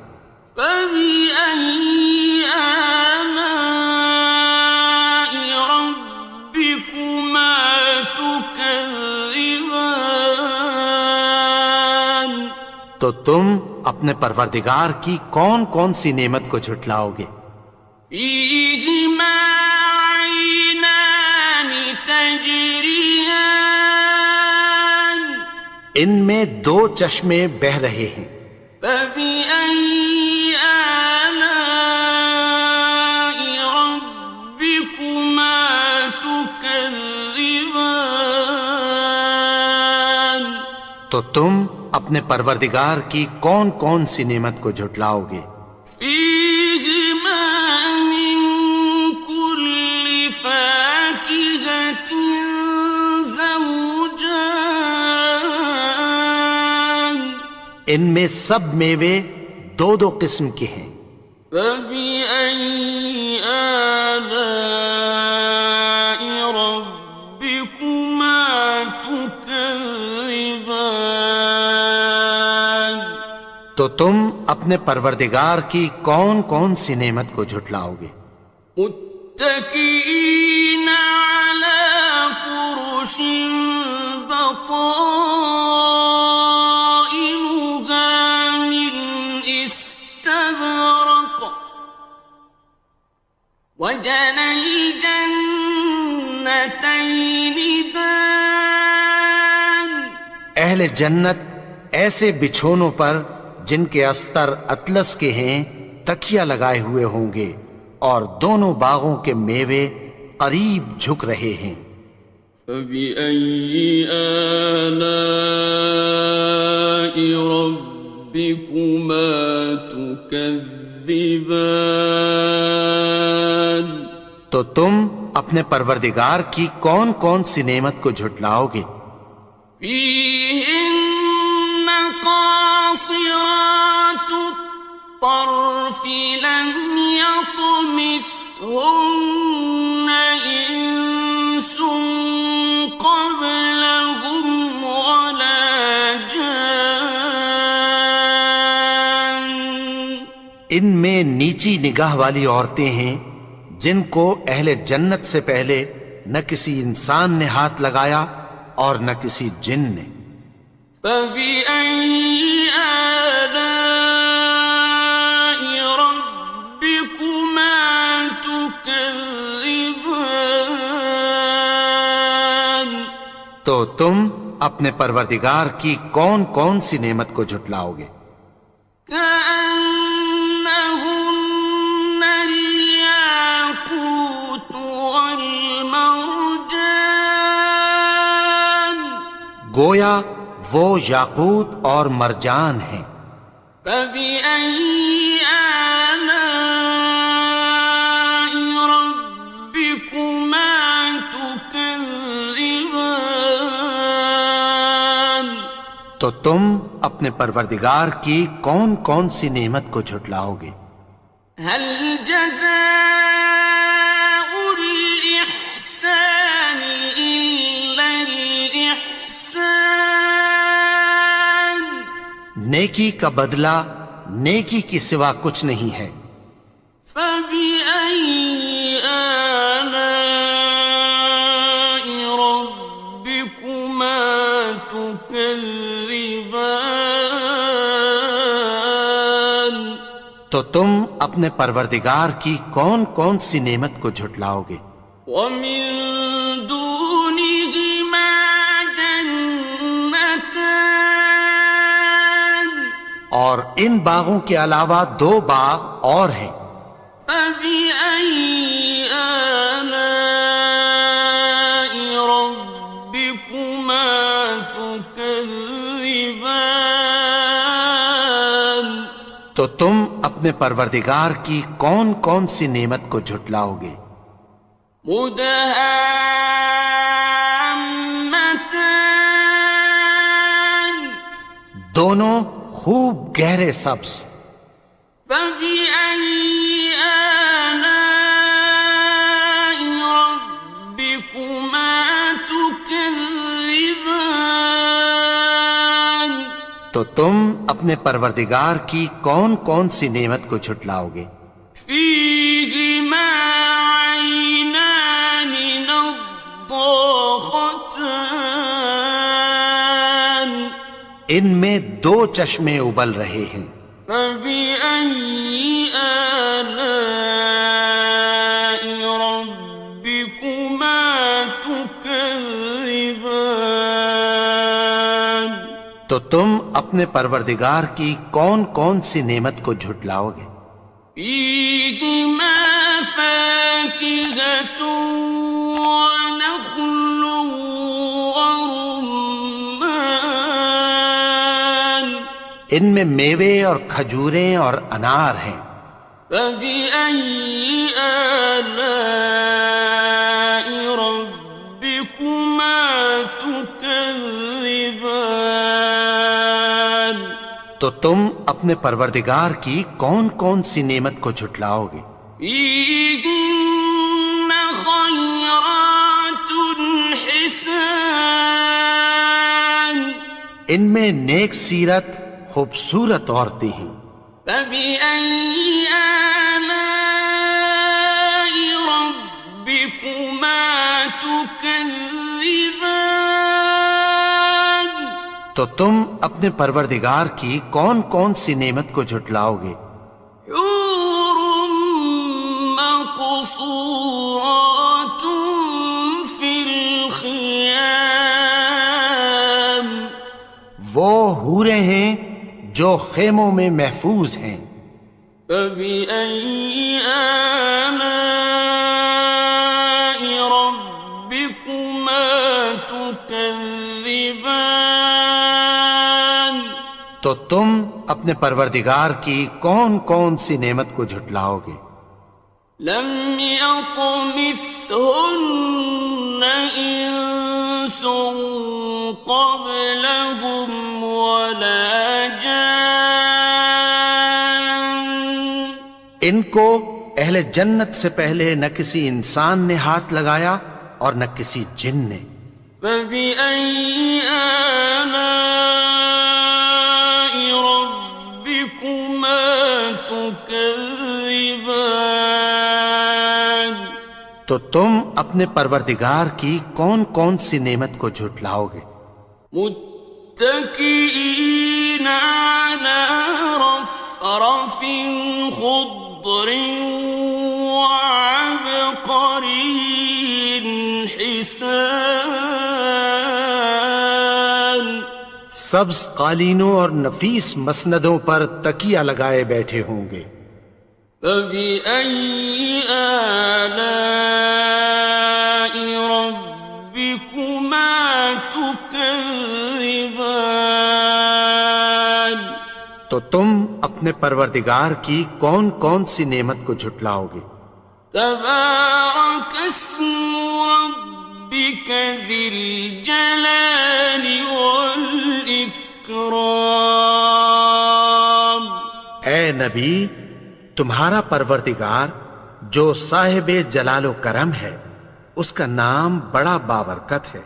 فَبِأَيِّ آلَاءِ رَبِّكُمَا تُكَذِّبَانِ؟ تو تم اپنے پروردگار کی کون کون سی نعمت کو جھٹلاؤ گے؟ فِيهِمَا عَيْنَانِ تَجْرِيَانِ۔ ان میں دو چشمے بہہ رہے ہیں۔ فَبِأَيِّ آلَاءِ رَبِّكُمَا تُكَذِّبَانِ؟ تو تم اپنے پروردگار کی کون کون سی نعمت کو جھٹلاؤ گے؟ فِيهِمَا مِن كُلِّ فَاكِهَةٍ زَوْجَانِ۔ ان میں سب میوے دو دو قسم کے ہیں۔ فَبِأَيِّ آلَاءِ رَبِّكُمَا تُكَذِّبَانِ؟ تو تم اپنے پروردگار کی کون کون سی نعمت کو جھٹلاؤ گے؟ متكئين على فرش بطائنها من استبرق وجنى الجنتين دان۔ اہل جنت ایسے بچھونوں پر جن کے استر اطلس کے ہیں تکیہ لگائے ہوئے ہوں گے، اور دونوں باغوں کے میوے قریب جھک رہے ہیں۔ فَبِأَيِّ آلَاءِ رَبِّكُمَا تُكَذِّبَانِ؟ تو تم اپنے پروردگار کی کون کون سی نعمت کو جھٹلاؤ گے؟ فِيهِنَّ قَاصِرَاتُ الطَّرْفِ لَمْ يَطْمِثْهُنَّ إِنسٌ قَبْلَهُمْ وَلَا جَانٌّ۔ ان میں نیچی نگاہ والی عورتیں ہیں جن کو اہل جنت سے پہلے نہ کسی انسان نے ہاتھ لگایا اور نہ کسی جن نے۔ فَبِأَيِّ آلَاءِ رَبِّكُمَا تُكَذِّبَانِ؟ تو تم اپنے پروردگار کی کون کون سی نعمت کو جھٹلاؤ گے؟ كَأَنَّهُنَّ الْيَاقُوتُ وَالْمَرْجَانُ۔ گویا وہ یاقوت اور مرجان ہیں۔ فَبِأَيِّ آلَاءِ رَبِّكُمَا تُكَذِّبَانِ؟ تو تم اپنے پروردگار کی کون کون سی نعمت کو جھٹلاؤ گے؟ هَلْ جَزَاءُ الْإِحْسَانِ إِلَّا الْإِحْسَانُ؟ نیکی کا بدلہ نیکی کی سوا کچھ نہیں ہے۔ فَبِأَيِّ آلَاءِ رَبِّكُمَا تُكَذِّبَانِ؟ تو تم اپنے پروردگار کی کون کون سی نعمت کو جھٹلاؤ گے؟ وَمِن دُونِهِمَا جَنَّتَانِ؟ اور ان باغوں کے علاوہ دو باغ اور ہیں۔ فَبِأَيِّ آلَاءِ رَبِّكُمَا تُكَذِّبَانِ؟ تو تم اپنے پروردگار کی کون کون سی نعمت کو جھٹلاؤ گے؟ مُدْهَامَّتَانِ؟ دونوں خوب گہرے سبز۔ فَبِأَيِّ آلَاءِ رَبِّكُمَا تُكَذِّبَانِ؟ تو تم اپنے پروردگار کی کون کون سی نعمت کو جھٹلاؤ گے؟ فِيهِمَا عَيْنَانِ نَضَّاخَتَانِ؟ ان میں دو چشمے ابل رہے ہیں۔ فَبِأَيِّ آلَاءِ رَبِّكُمَا تُكَذِّبَانِ؟ تو تم اپنے پروردگار کی کون کون سی نعمت کو جھٹلاؤ گے؟ فِيهِمَا فَاكِهَةٌ وَنَخْلٌ وَرُمَّانٌ؟ ان میں میوے اور کھجوریں اور انار ہیں۔ فَبِأَيِّ آلَاءِ رَبِّكُمَا تُكَذِّبَانِ؟ تو تم اپنے پروردگار کی کون کون سی نعمت کو جھٹلاؤ گے؟ فِيهِنَّ خَيْرَاتٌ حِسَانٌ؟ ان میں نیک سیرت خوبصورت عورتیں ہیں۔ فَبِأَيِّ آلَاءِ رَبِّكُمَا تُكَذِّبَانِ؟ تو تم اپنے پروردگار کی کون کون سی نعمت کو جھٹلاؤ گے؟ حُورٌ مَّقْصُورَاتٌ فِي الْخِيَامِ؟ وہ حوریں ہیں جو خیموں میں محفوظ ہیں۔ فبأي آلاء ربكما تكذبان؟ تو تم اپنے پروردگار کی کون کون سی نعمت کو جھٹلاؤ گے؟ لم يطمثهن إنس قبلهم ولا جان۔ ان کو اہل جنت سے پہلے نہ کسی انسان نے ہاتھ لگایا اور نہ کسی جن نے۔ فبأي آلاء ربكما تكذبان؟ تو تم اپنے پروردگار کی کون کون سی نعمت کو جھٹلاؤ گے؟ متكئين على رفرف خضر وعبقري حسان۔ سبز قالینوں اور نفیس مسندوں پر تکیہ لگائے بیٹھے ہوں گے۔ فبأي آلاء ربكما تكذبان؟ تو تم اپنے پروردگار کی کون کون سی نعمت کو جھٹلاؤ گے؟ تبارك اسم ربك ذي الجلال والإكرام۔ اے نبی، تمہارا پروردگار جو صاحب جلال و کرم ہے، اس کا نام بڑا بابرکت ہے۔